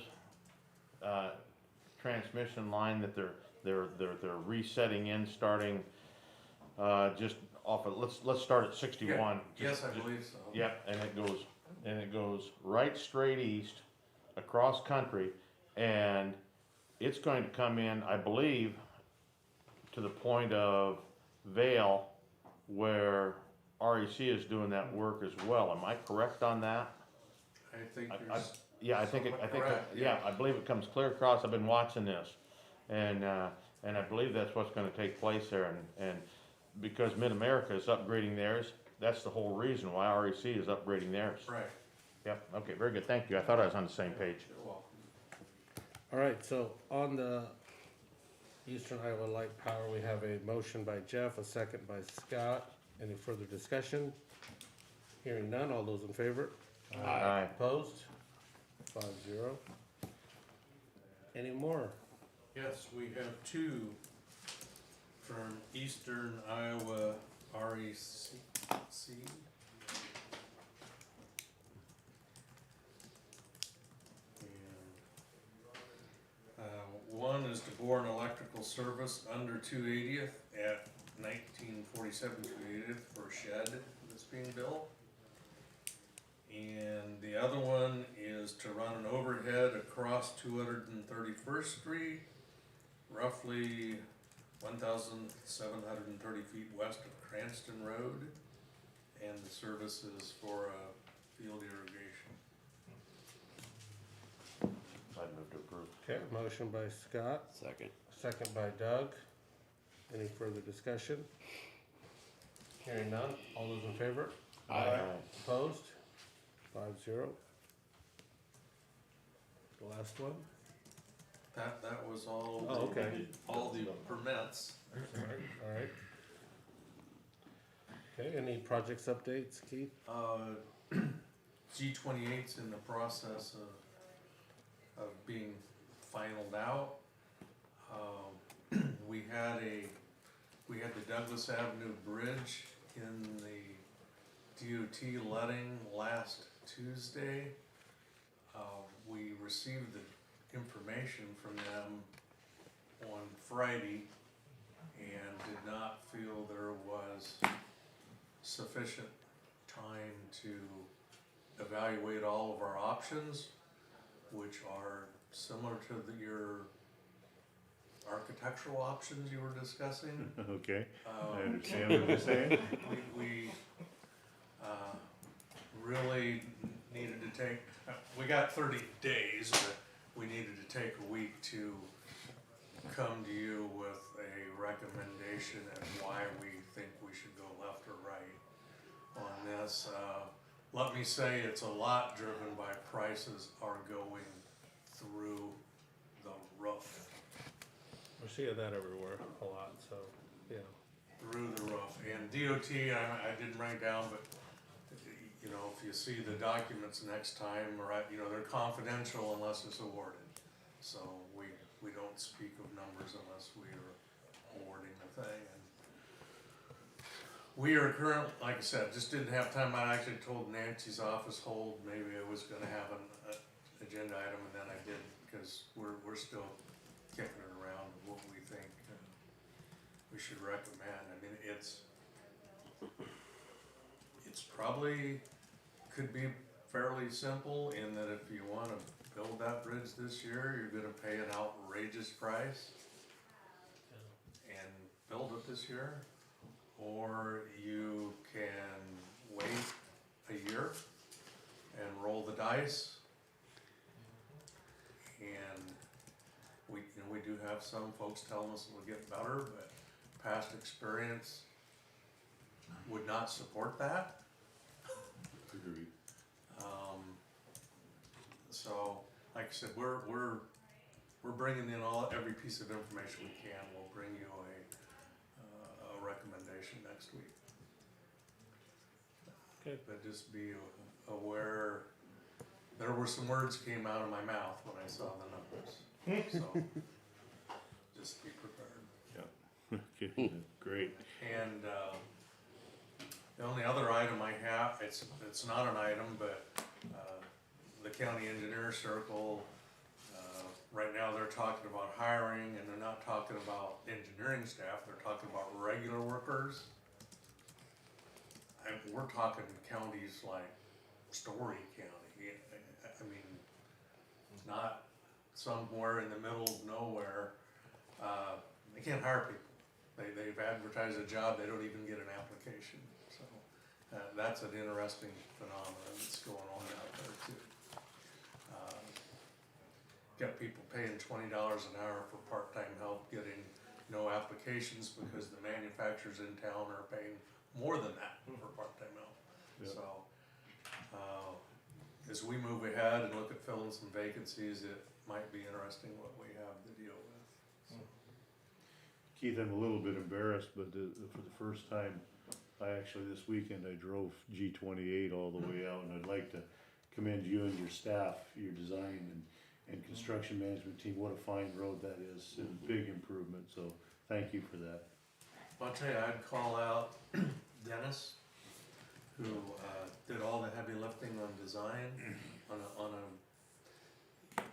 transmission line that they're resetting in, starting, just off of, let's start at 61. Yes, I Just- believe so. Yep, and it goes right straight east, across country, and it's going to come in, I believe, to the point of Vale, where REC is doing that work as well. Am I correct on that? I think I- you're. Yeah, I think, somewhat correct, yeah, I believe it comes clear across, I've been watching this, and I believe that's what's gonna take place there, and because Mid-America is upgrading theirs, that's the whole reason why REC is upgrading theirs. Right. Yep, okay, very good, thank you, I thought I was on the same page. You're welcome. All right, so on the Eastern Iowa Light Power, we have a motion by Jeff, a second by Scott. Any further discussion? Hearing none, all those in favor? Aye. Opposed? 5-0. Any more? Yes, we have two from Eastern Iowa REC. One is to bore an electrical service under 280th at 1947 280th for a shed that's being built. And the other one is to run an overhead across 231st Street, roughly 1,730 feet west of Cranston Road. And the service is for field irrigation. I'd move to approve. Okay, motion by Scott, Second. second by Doug. Any further discussion? Hearing none, all those in favor? Aye. Opposed? 5-0. The last one? That was all. Oh, okay. All the permits. All right. Okay, any projects updates, Keith? G28's in the process of being finalized out. We had the Douglas Avenue Bridge in the DOT letting last Tuesday. We received the information from them on Friday and did not feel there was sufficient time to evaluate all of our options, which are similar to your architectural options you were discussing. Okay, I understand what you're saying. We really needed to take, we got 30 days, but we needed to take a week to come to you with a recommendation and why we think we should go left or right on this. Let me say it's a lot driven by prices are going through the roof. We're seeing that everywhere a lot, so, yeah. Through the roof. And DOT, I didn't write down, but, you know, if you see the documents next time, right, you know, they're confidential unless it's awarded. So we don't speak of numbers unless we are awarding the thing. And we are currently, like I said, just didn't have time. I actually told Nancy's office hold, maybe I was gonna have an agenda item, and then I didn't, because we're still kicking it around of what we think we should recommend. I mean, it's probably, could be fairly simple in that if you wanna build that bridge this year, you're gonna pay an outrageous price and build it this year, or you can wait a year and roll the dice. And we do have some folks telling us it'll get better, but past experience would not support that. Agreed. So, like I said, we're bringing in every piece of information we can. We'll bring you a recommendation next week. Okay. But just be aware, there were some words came out of my mouth when I saw the numbers. So, just be prepared. Okay, great. And, the only other item I have, it's not an item, but, the county engineer circle, right now they're talking about hiring, and they're not talking about engineering staff, they're talking about regular workers. And we're talking counties like Story County, I mean, not somewhere in the middle of nowhere. They can't hire people. They've advertised a job, they don't even get an application, so, that's an interesting phenomenon that's going on out there too. Got people paying $20 an hour for part-time help, getting no applications because the manufacturers in town are paying more than that for part-time help. Yep. So, as we move ahead and look at filling some vacancies, it might be interesting what we have to deal with. Keith, I'm a little bit embarrassed, but for the first time, this weekend, I drove G28 all the way out, and I'd like to commend you and your staff, your design and construction management team. What a fine road that is, and a big improvement, so thank you for that. I'll tell you, I'd call out Dennis, who did all the heavy lifting on design on a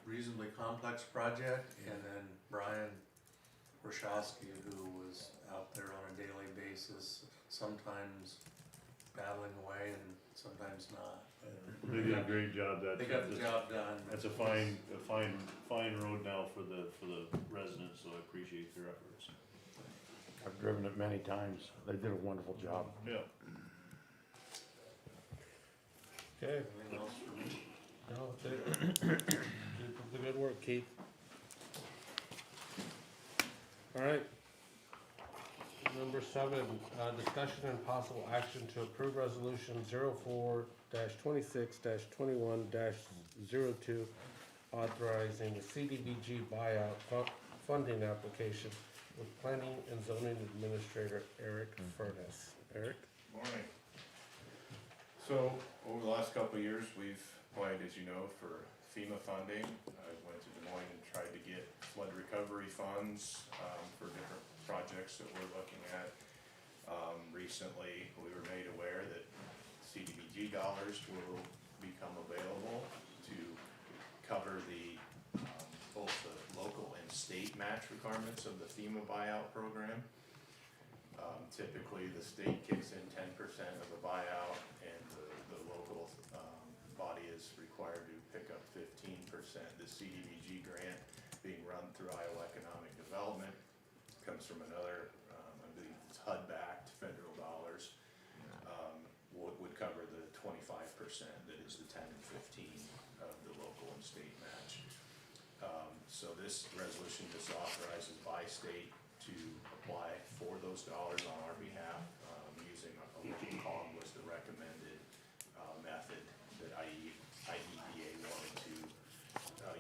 reasonably complex project, and then Brian Rashowski, who was out there on a daily basis, sometimes battling away and sometimes not. They did a great job. They got the job done. That's a fine road now for the residents, so I appreciate their efforts. I've driven it many times. They did a wonderful job. Yeah. Okay, Anything else for me? no, keep the good work, Keith. All right. Number 7, discussion and possible action to approve resolution 04-26-21-02, authorizing the CDBG buyout funding application with Planning and Zoning Administrator Eric Furness. Eric? Morning. So, over the last couple of years, we've applied, as you know, for FEMA funding. I went to Des Moines and tried to get flood recovery funds for different projects that we're looking at. Recently, we were made aware that CDBG dollars will become available to cover the both the local and state match requirements of the FEMA buyout program. Typically, the state kicks in 10% of the buyout, and the local, body is required to pick up 15%. The CDBG grant being run through Iowa Economic Development comes from another, I believe it's HUD-backed federal dollars, would cover the 25% that is the 10 and 15 of the local and state match. So this resolution just authorizes by state to apply for those dollars on our behalf, using a local column was the recommended method that IEDA wanted to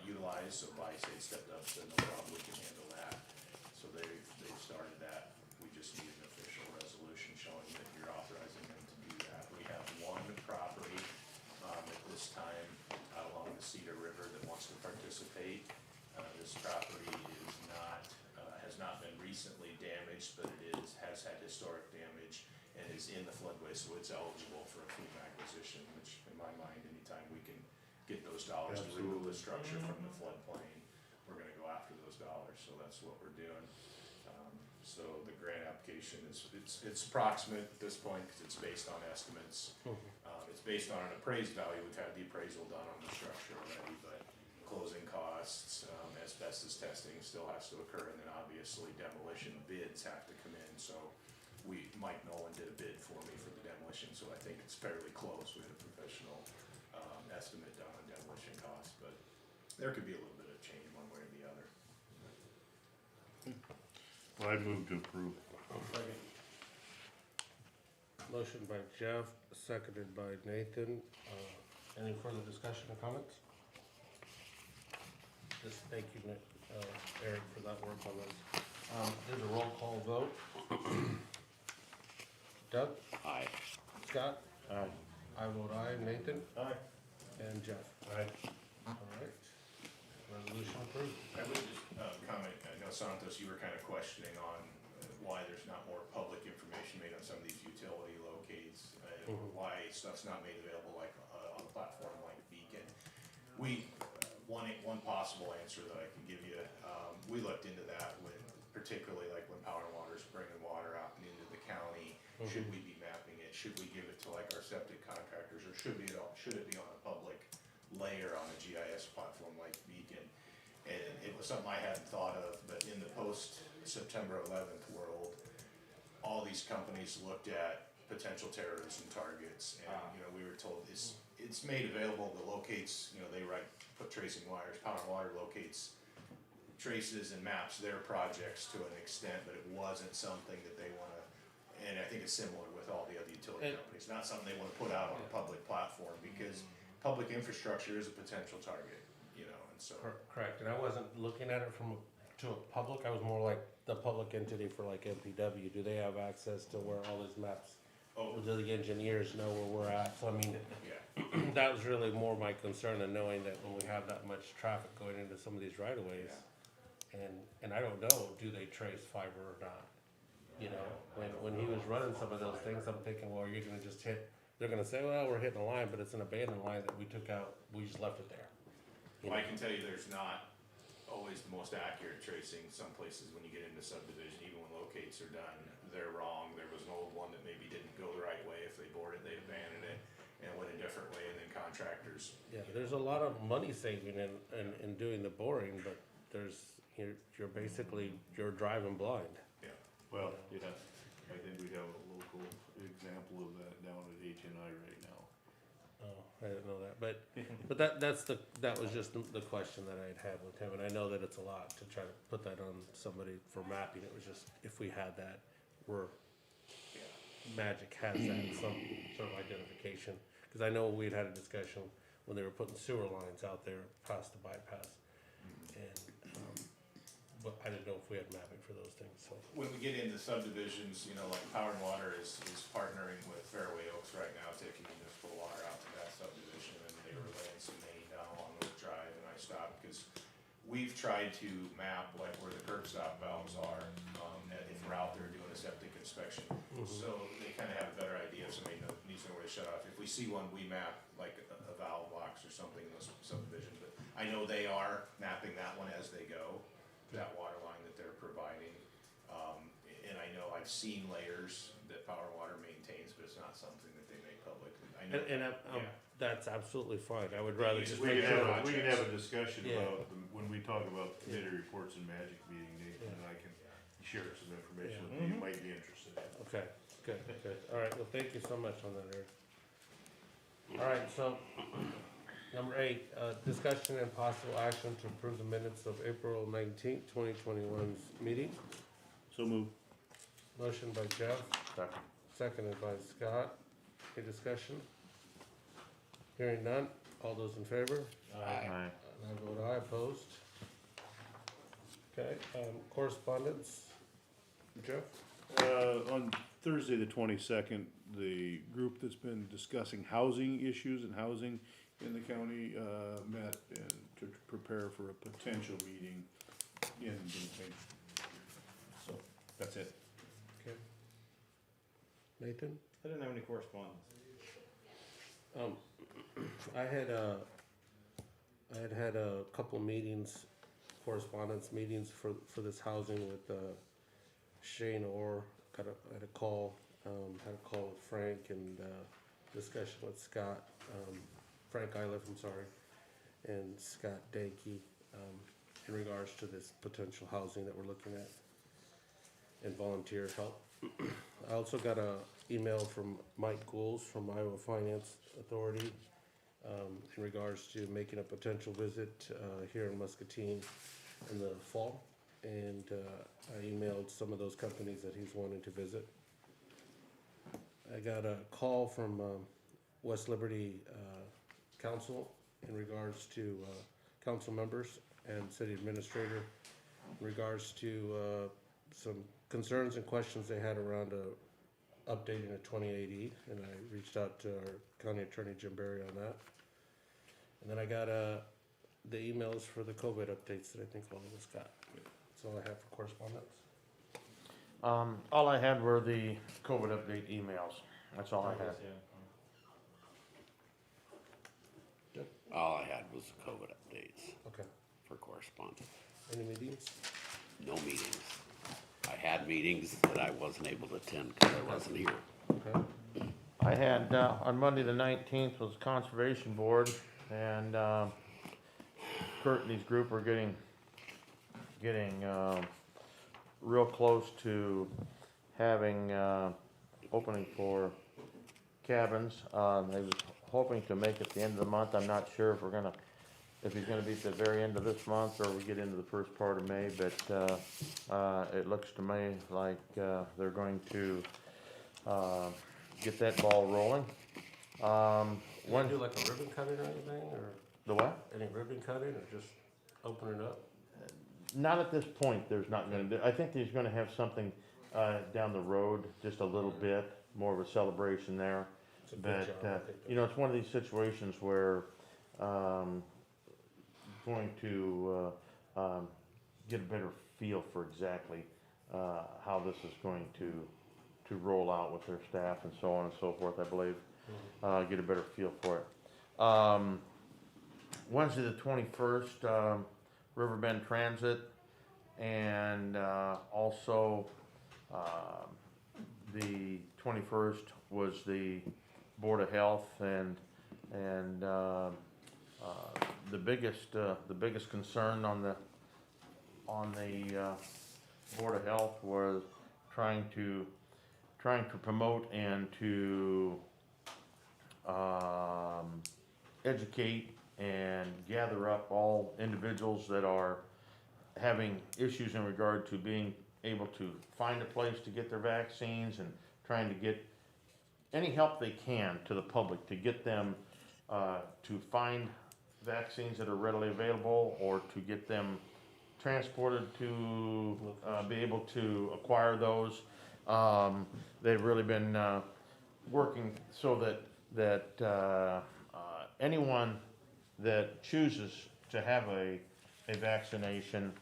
utilize, so by state stepped up, said no problem, we can handle that. So they've started that. We just need an official resolution showing that you're authorizing them to do that. We have one property at this time out along the Cedar River that wants to participate. This property is not, has not been recently damaged, but has had historic damage and is in the floodway, so it's eligible for a FEMA acquisition, which in my mind, anytime we can get those dollars to remove the structure from the floodplain, we're gonna go after those dollars, so that's what we're doing. So the grant application it's approximate at this point, because it's based on estimates. It's based on an appraised value, we've had the appraisal done on the structure already, but closing costs, asbestos testing still has to occur, and then obviously demolition bids have to come in, so Mike Nolan did a bid for me for the demolition, so I think it's fairly close. We had a professional estimate done on demolition costs, but there could be a little bit of change one way or the other. I move to approve. Second. Motion by Jeff, seconded by Nathan. Any further discussion or comments? Just thank you, Eric, for that work on this. There's a roll call vote. Doug? Aye. Scott? Aye. I vote aye. Nathan? Aye. And Jeff? Aye. All right. Resolution approved. I would just comment, I know Santos, you were kind of questioning on why there's not more public information made on some of these utility locates, why stuff's not made available like on a platform like Beacon. One possible answer that I can give you, we looked into that when, particularly like when Power and Water's bringing water out and into the county, should we be mapping it? Should we give it to like our septic contractors, or should it be on a public layer on a GIS platform like Beacon? And it was something I hadn't thought of, but in the post-September 11th world, all these companies looked at potential terrorism targets, and we were told it's made available. The locates, they put tracing wires. Power and Water locates, traces and maps their projects to an extent, but it wasn't something that they want to. And I think it's similar with all the other utility companies. Not something they want to put out on a public platform, because public infrastructure is a potential target, and so. Correct, and I wasn't looking at it to a public, I was more like the public entity for like MPW. Do they have access to where all these maps, do the engineers know where we're at? So I mean, that was really more my concern, than knowing that when we have that much traffic going into some of these right-of-ways. And I don't know, do they trace fiber or not? When he was running some of those things, I'm thinking, well, you're gonna just they're gonna say, well, we're hitting a line, but it's an abandoned line that we took out, we just left it there. Well, I can tell you there's not always the most accurate tracing. Some places when you get into subdivision, even when locates are done, they're wrong. There was an old one that maybe didn't go the right way. If they bored it, they abandoned it and went a different way, and then contractors. There's a lot of money saving in doing the boring, but you're basically driving blind. Yeah. Well, I think we have a local example of that down at HNI right now. Oh, I didn't know that, but that was just the question that I'd had with him, and I know that it's a lot to try to put that on somebody for mapping. It was just, if we had that, Magic has that, some sort of identification, because I know we'd had a discussion when they were putting sewer lines out there past the bypass, and, but I didn't know if we had mapping for those things, so. When we get into subdivisions, like Power and Water is partnering with Fairway Oaks right now, taking municipal water out to that subdivision, and they were laying some main down along Oak Drive, and I stopped, because we've tried to map like where the curb stop valves are, if we're out there doing a septic inspection. So they kind of have a better idea if somebody needs to know where to shut off. If we see one, we map like a valve box or something in those subdivisions, but I know they are mapping that one as they go. that water line that they're providing. And I know I've seen layers that Power Water maintains, but it's not something that they make public. I know, yeah. That's absolutely fine, I would rather just We make can sure. we can have a discussion Yeah. about, when we talk about committee reports and Magic Meeting, Nathan and I can share some information that you might be interested in. Okay, good, all right, well, thank you so much on that, Eric. All right, so, number 8, discussion and possible action to approve the minutes of April 19th, 2021's meeting. So move. Motion by Jeff, Second. seconded by Scott. Any discussion? Hearing none, all those in favor? Aye. And I vote aye, opposed. Okay, correspondence, Jeff? On Thursday, the 22nd, the group that's been discussing housing issues and housing in the county, met and to prepare for a potential meeting in Designating. So, that's it. Okay. Nathan? I didn't have any correspondence. I had had a couple meetings, correspondence meetings for this housing with Shane Orr. Had a call with Frank and discussion with Scott, Frank Iliff, I'm sorry, and Scott Danke, in regards to this potential housing that we're looking at and volunteer help. I also got a email from Mike Gouls from Iowa Finance Authority, in regards to making a potential visit here in Muscatine in the fall. And I emailed some of those companies that he's wanting to visit. I got a call from West Liberty Council in regards to council members and city administrator in regards to some concerns and questions they had around updating a 28E, and I reached out to our county attorney Jim Berry on that. And then I got the emails for the COVID updates that I think all of us got. That's all I have for correspondence. All I had were the COVID update emails. That's all I had. All I had was the COVID updates Okay. for correspondence. Any meetings? No meetings. I had meetings that I wasn't able to attend because I wasn't here. Okay. I had, on Monday the 19th was Conservation Board, and Kurt and his group are getting real close to having opening for cabins. They was hoping to make it the end of the month. I'm not sure if he's gonna be at the very end of this month or we get into the first part of May, but it looks to me like they're going to get that ball rolling. Want to do like a ribbon cutting or anything, or The what? any ribbon cutting, or just open it up? Not at this point, there's not gonna do, I think he's gonna have something down the road, just a little bit, more of a celebration there. It's a good But, job, I think. you know, it's one of these situations where, going to, get a better feel for exactly, how this is going to roll out with their staff and so on and so forth, I believe. Get a better feel for it. Wednesday the 21st, Riverbend Transit, and, also, the 21st was the Board of Health, and the biggest concern on the Board of Health was trying to promote and to educate and gather up all individuals that are having issues in regard to being able to find a place to get their vaccines, and trying to get any help they can to the public to get them to find vaccines that are readily available, or to get them transported to be able to acquire those. They've really been working so that anyone that chooses to have a vaccination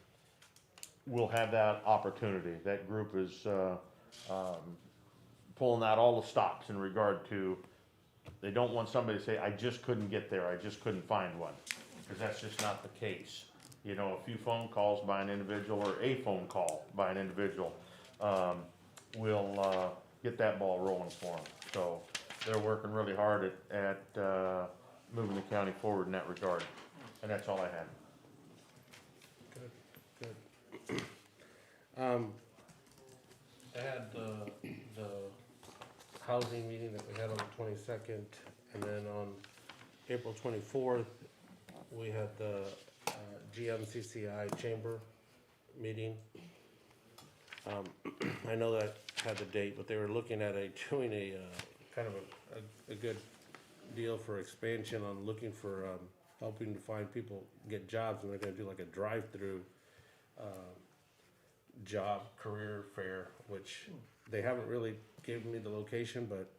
will have that opportunity. That group is pulling out all the stops in regard to, they don't want somebody to say, I just couldn't get there, I just couldn't find one, because that's just not the case. you know, a few phone calls by an individual or a phone call by an individual, will get that ball rolling for them. So they're working really hard at moving the county forward in that regard. And that's all I had. Good. I had the housing meeting that we had on the 22nd, and then on April 24th, we had the GMCCI chamber meeting. I know that had the date, but they were looking at doing a kind of a good deal for expansion on looking for helping to find people get jobs, and they're gonna do like a drive-through job career fair, which they haven't really given me the location, but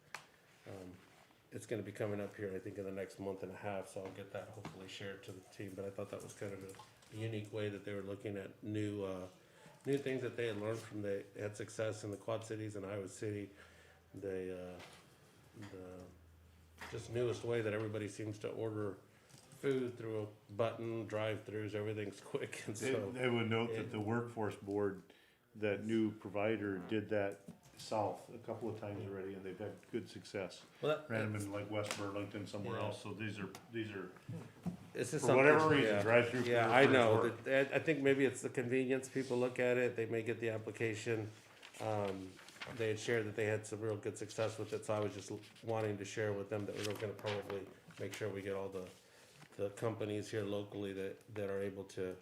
it's gonna be coming up here, I think, in the next month and a half, so I'll get that hopefully shared to the team. But I thought that was kind of a unique way that they were looking at new things that they had learned from they had success in the Quad Cities and Iowa City. The just newest way that everybody seems to order food through a button, drive-throughs, everything's quick, and so. I would note that the workforce board, that new provider, did that south a couple of times already, and they've had good success. Well, Ran them in like West Burlington, somewhere Yeah. else, so these are, It's just for whatever something- reason, yeah. drive-through. Yeah, I know, I think maybe it's the convenience, people look at it, they may get the application. They had shared that they had some real good success with it, so I was just wanting to share with them that we're gonna probably make sure we get all the companies here locally that are able to,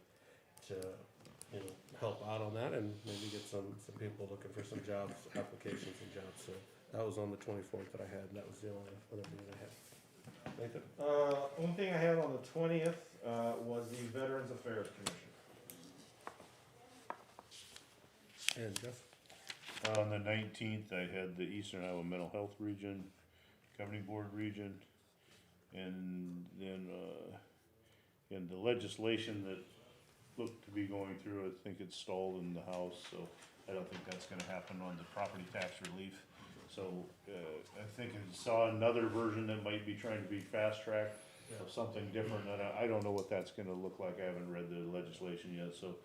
you know, help out on that, and maybe get some people looking for some jobs, applications and jobs, so that was on the 24th that I had, and that was the only other thing I had. Nathan? One thing I had on the 20th, was the Veterans Affairs Commission. And Jeff? On the 19th, I had the Eastern Iowa Mental Health Region, Governing Board Region, and then, and the legislation that looked to be going through, I think it's stalled in the House, so I don't think that's gonna happen on the property tax relief. So, I think I saw another version that might be trying to be fast-tracked of something different, and I don't know what that's gonna look like, I haven't read the legislation yet, so,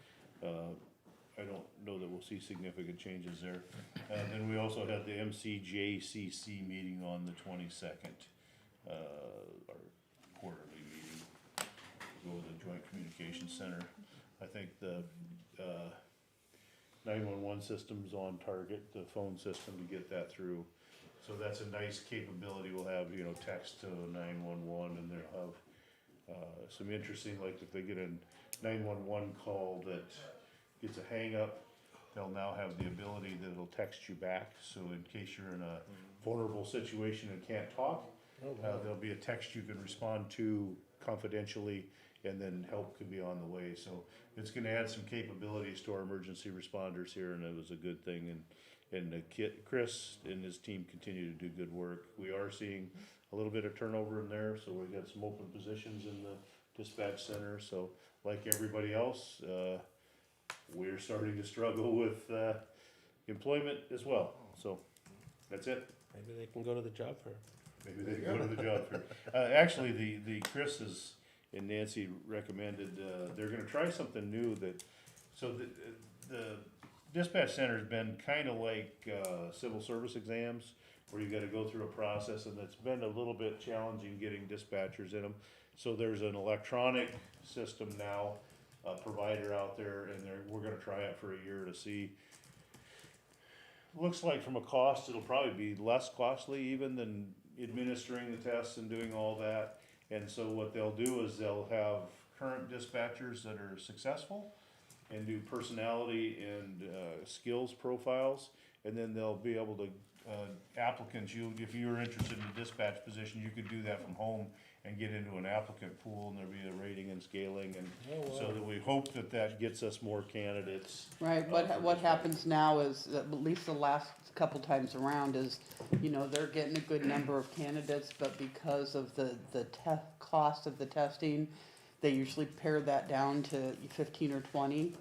I don't know that we'll see significant changes there. And then we also had the MCJCC meeting on the 22nd, our quarterly meeting, go to the Joint Communications Center. I think the 911 system's on target, the phone system, to get that through. So that's a nice capability, we'll have, you know, text to 911, and they'll have some interesting, like if they get a 911 call that gets a hang up, they'll now have the ability that it'll text you back, so in case you're in a vulnerable situation and can't talk, there'll be a text you can respond to confidentially, and then help could be on the way, so it's gonna add some capabilities to our emergency responders here, and it was a good thing, and Chris and his team continue to do good work. We are seeing a little bit of turnover in there, so we've got some open positions in the dispatch center, so like everybody else, we're starting to struggle with employment as well, so that's it. Maybe they can go to the job fair. Maybe they can go to the job fair. Actually, the Chris and Nancy recommended, they're gonna try something new so the dispatch center's been kinda like civil service exams, where you gotta go through a process, and it's been a little bit challenging getting dispatchers in them. So there's an electronic system now, a provider out there, and we're gonna try it for a year to see. Looks like from a cost, it'll probably be less costly even than administering the tests and doing all that. And so what they'll do is they'll have current dispatchers that are successful and do personality and skills profiles, and then they'll be able to, applicants, if you're interested in the dispatch position, you could do that from home and get into an applicant pool, and there'll be a rating and scaling, and so that we hope that gets us more candidates. Right, what happens now is, at least the last couple times around, is, you know, they're getting a good number of candidates, but because of the cost of the testing, they usually pare that down to 15 or 20.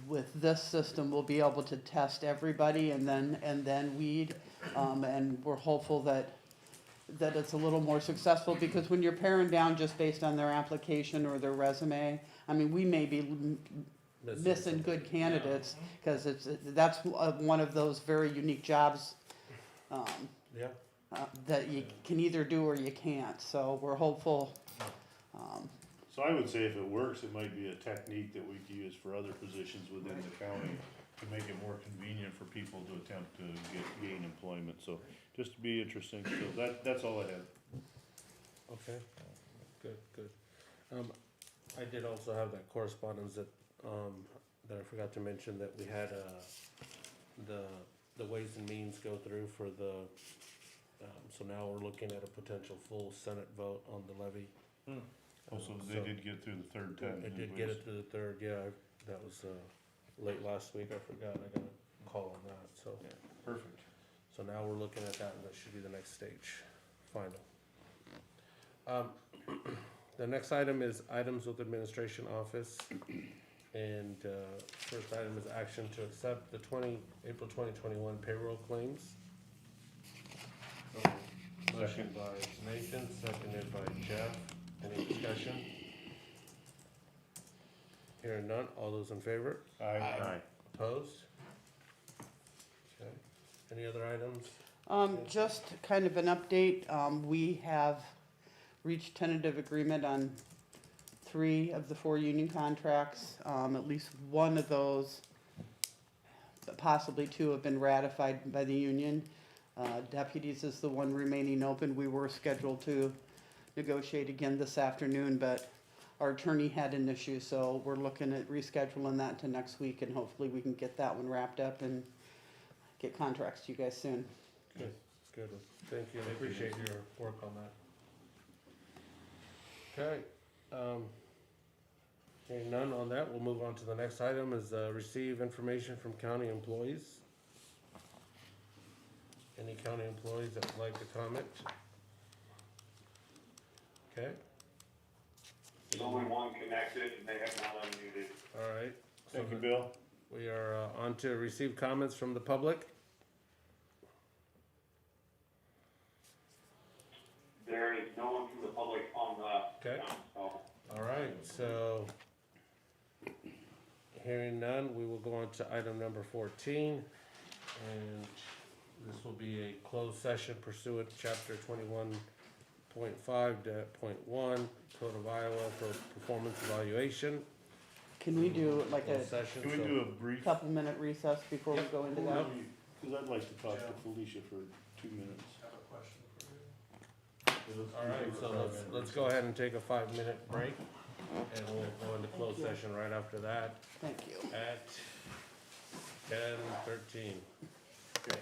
With this system, we'll be able to test everybody and then weed, and we're hopeful that that it's a little more successful, because when you're paring down just based on their application or their resume, I mean, we may be missing good candidates, because that's one of those very unique jobs, Yeah, that you can either do or you can't, so we're hopeful. So I would say if it works, it might be a technique that we could use for other positions within the county to make it more convenient for people to attempt to gain employment, so just to be interesting, so that's all I have. okay, good, good. I did also have that correspondence that I forgot to mention, that we had, the Ways and Means go through for the, so now we're looking at a potential full Senate vote on the levy. Also, they did get through the third time. It did get it to the third, yeah, that was, late last week, I forgot, I got a call on that, so. Yeah, perfect. So now we're looking at that, and that should be the next stage, final. The next item is items with administration office, and, first item is action to accept the April 2021 payroll claims. Motion by Nathan, seconded by Jeff, any discussion? Hearing none, all those in favor? Aye. Opposed? Okay, any other items? Just kind of an update, we have reached tentative agreement on 3 of the 4 union contracts. At least one of those, possibly 2, have been ratified by the union. Deputies is the one remaining open. We were scheduled to negotiate again this afternoon, but our attorney had an issue, so we're looking at rescheduling that to next week, and hopefully we can get that one wrapped up and get contracts to you guys soon. Good, good, thank you, I appreciate your work on that. Okay, hearing none on that, we'll move on to the next item, is, receive information from county employees. Any county employees that would like to comment? Okay, There's only one connected, and they have not unmuted. all right. So Thank you, Bill. we are, on to receive comments from the public. There is no one from the public on the. Okay. So, All right, so hearing none, we will go on to item number 14. And this will be a closed session pursuant to chapter 21.5.1 Code of Iowa for performance evaluation. Can we do like a Closed session, Can we so- do a brief? couple-minute recess before we go into that? Cause I'd like to talk to Felicia for 2 minutes. All right, so let's go ahead and take a 5-minute break, and we'll go into closed session right after that Thank you. at 10:13. Okay.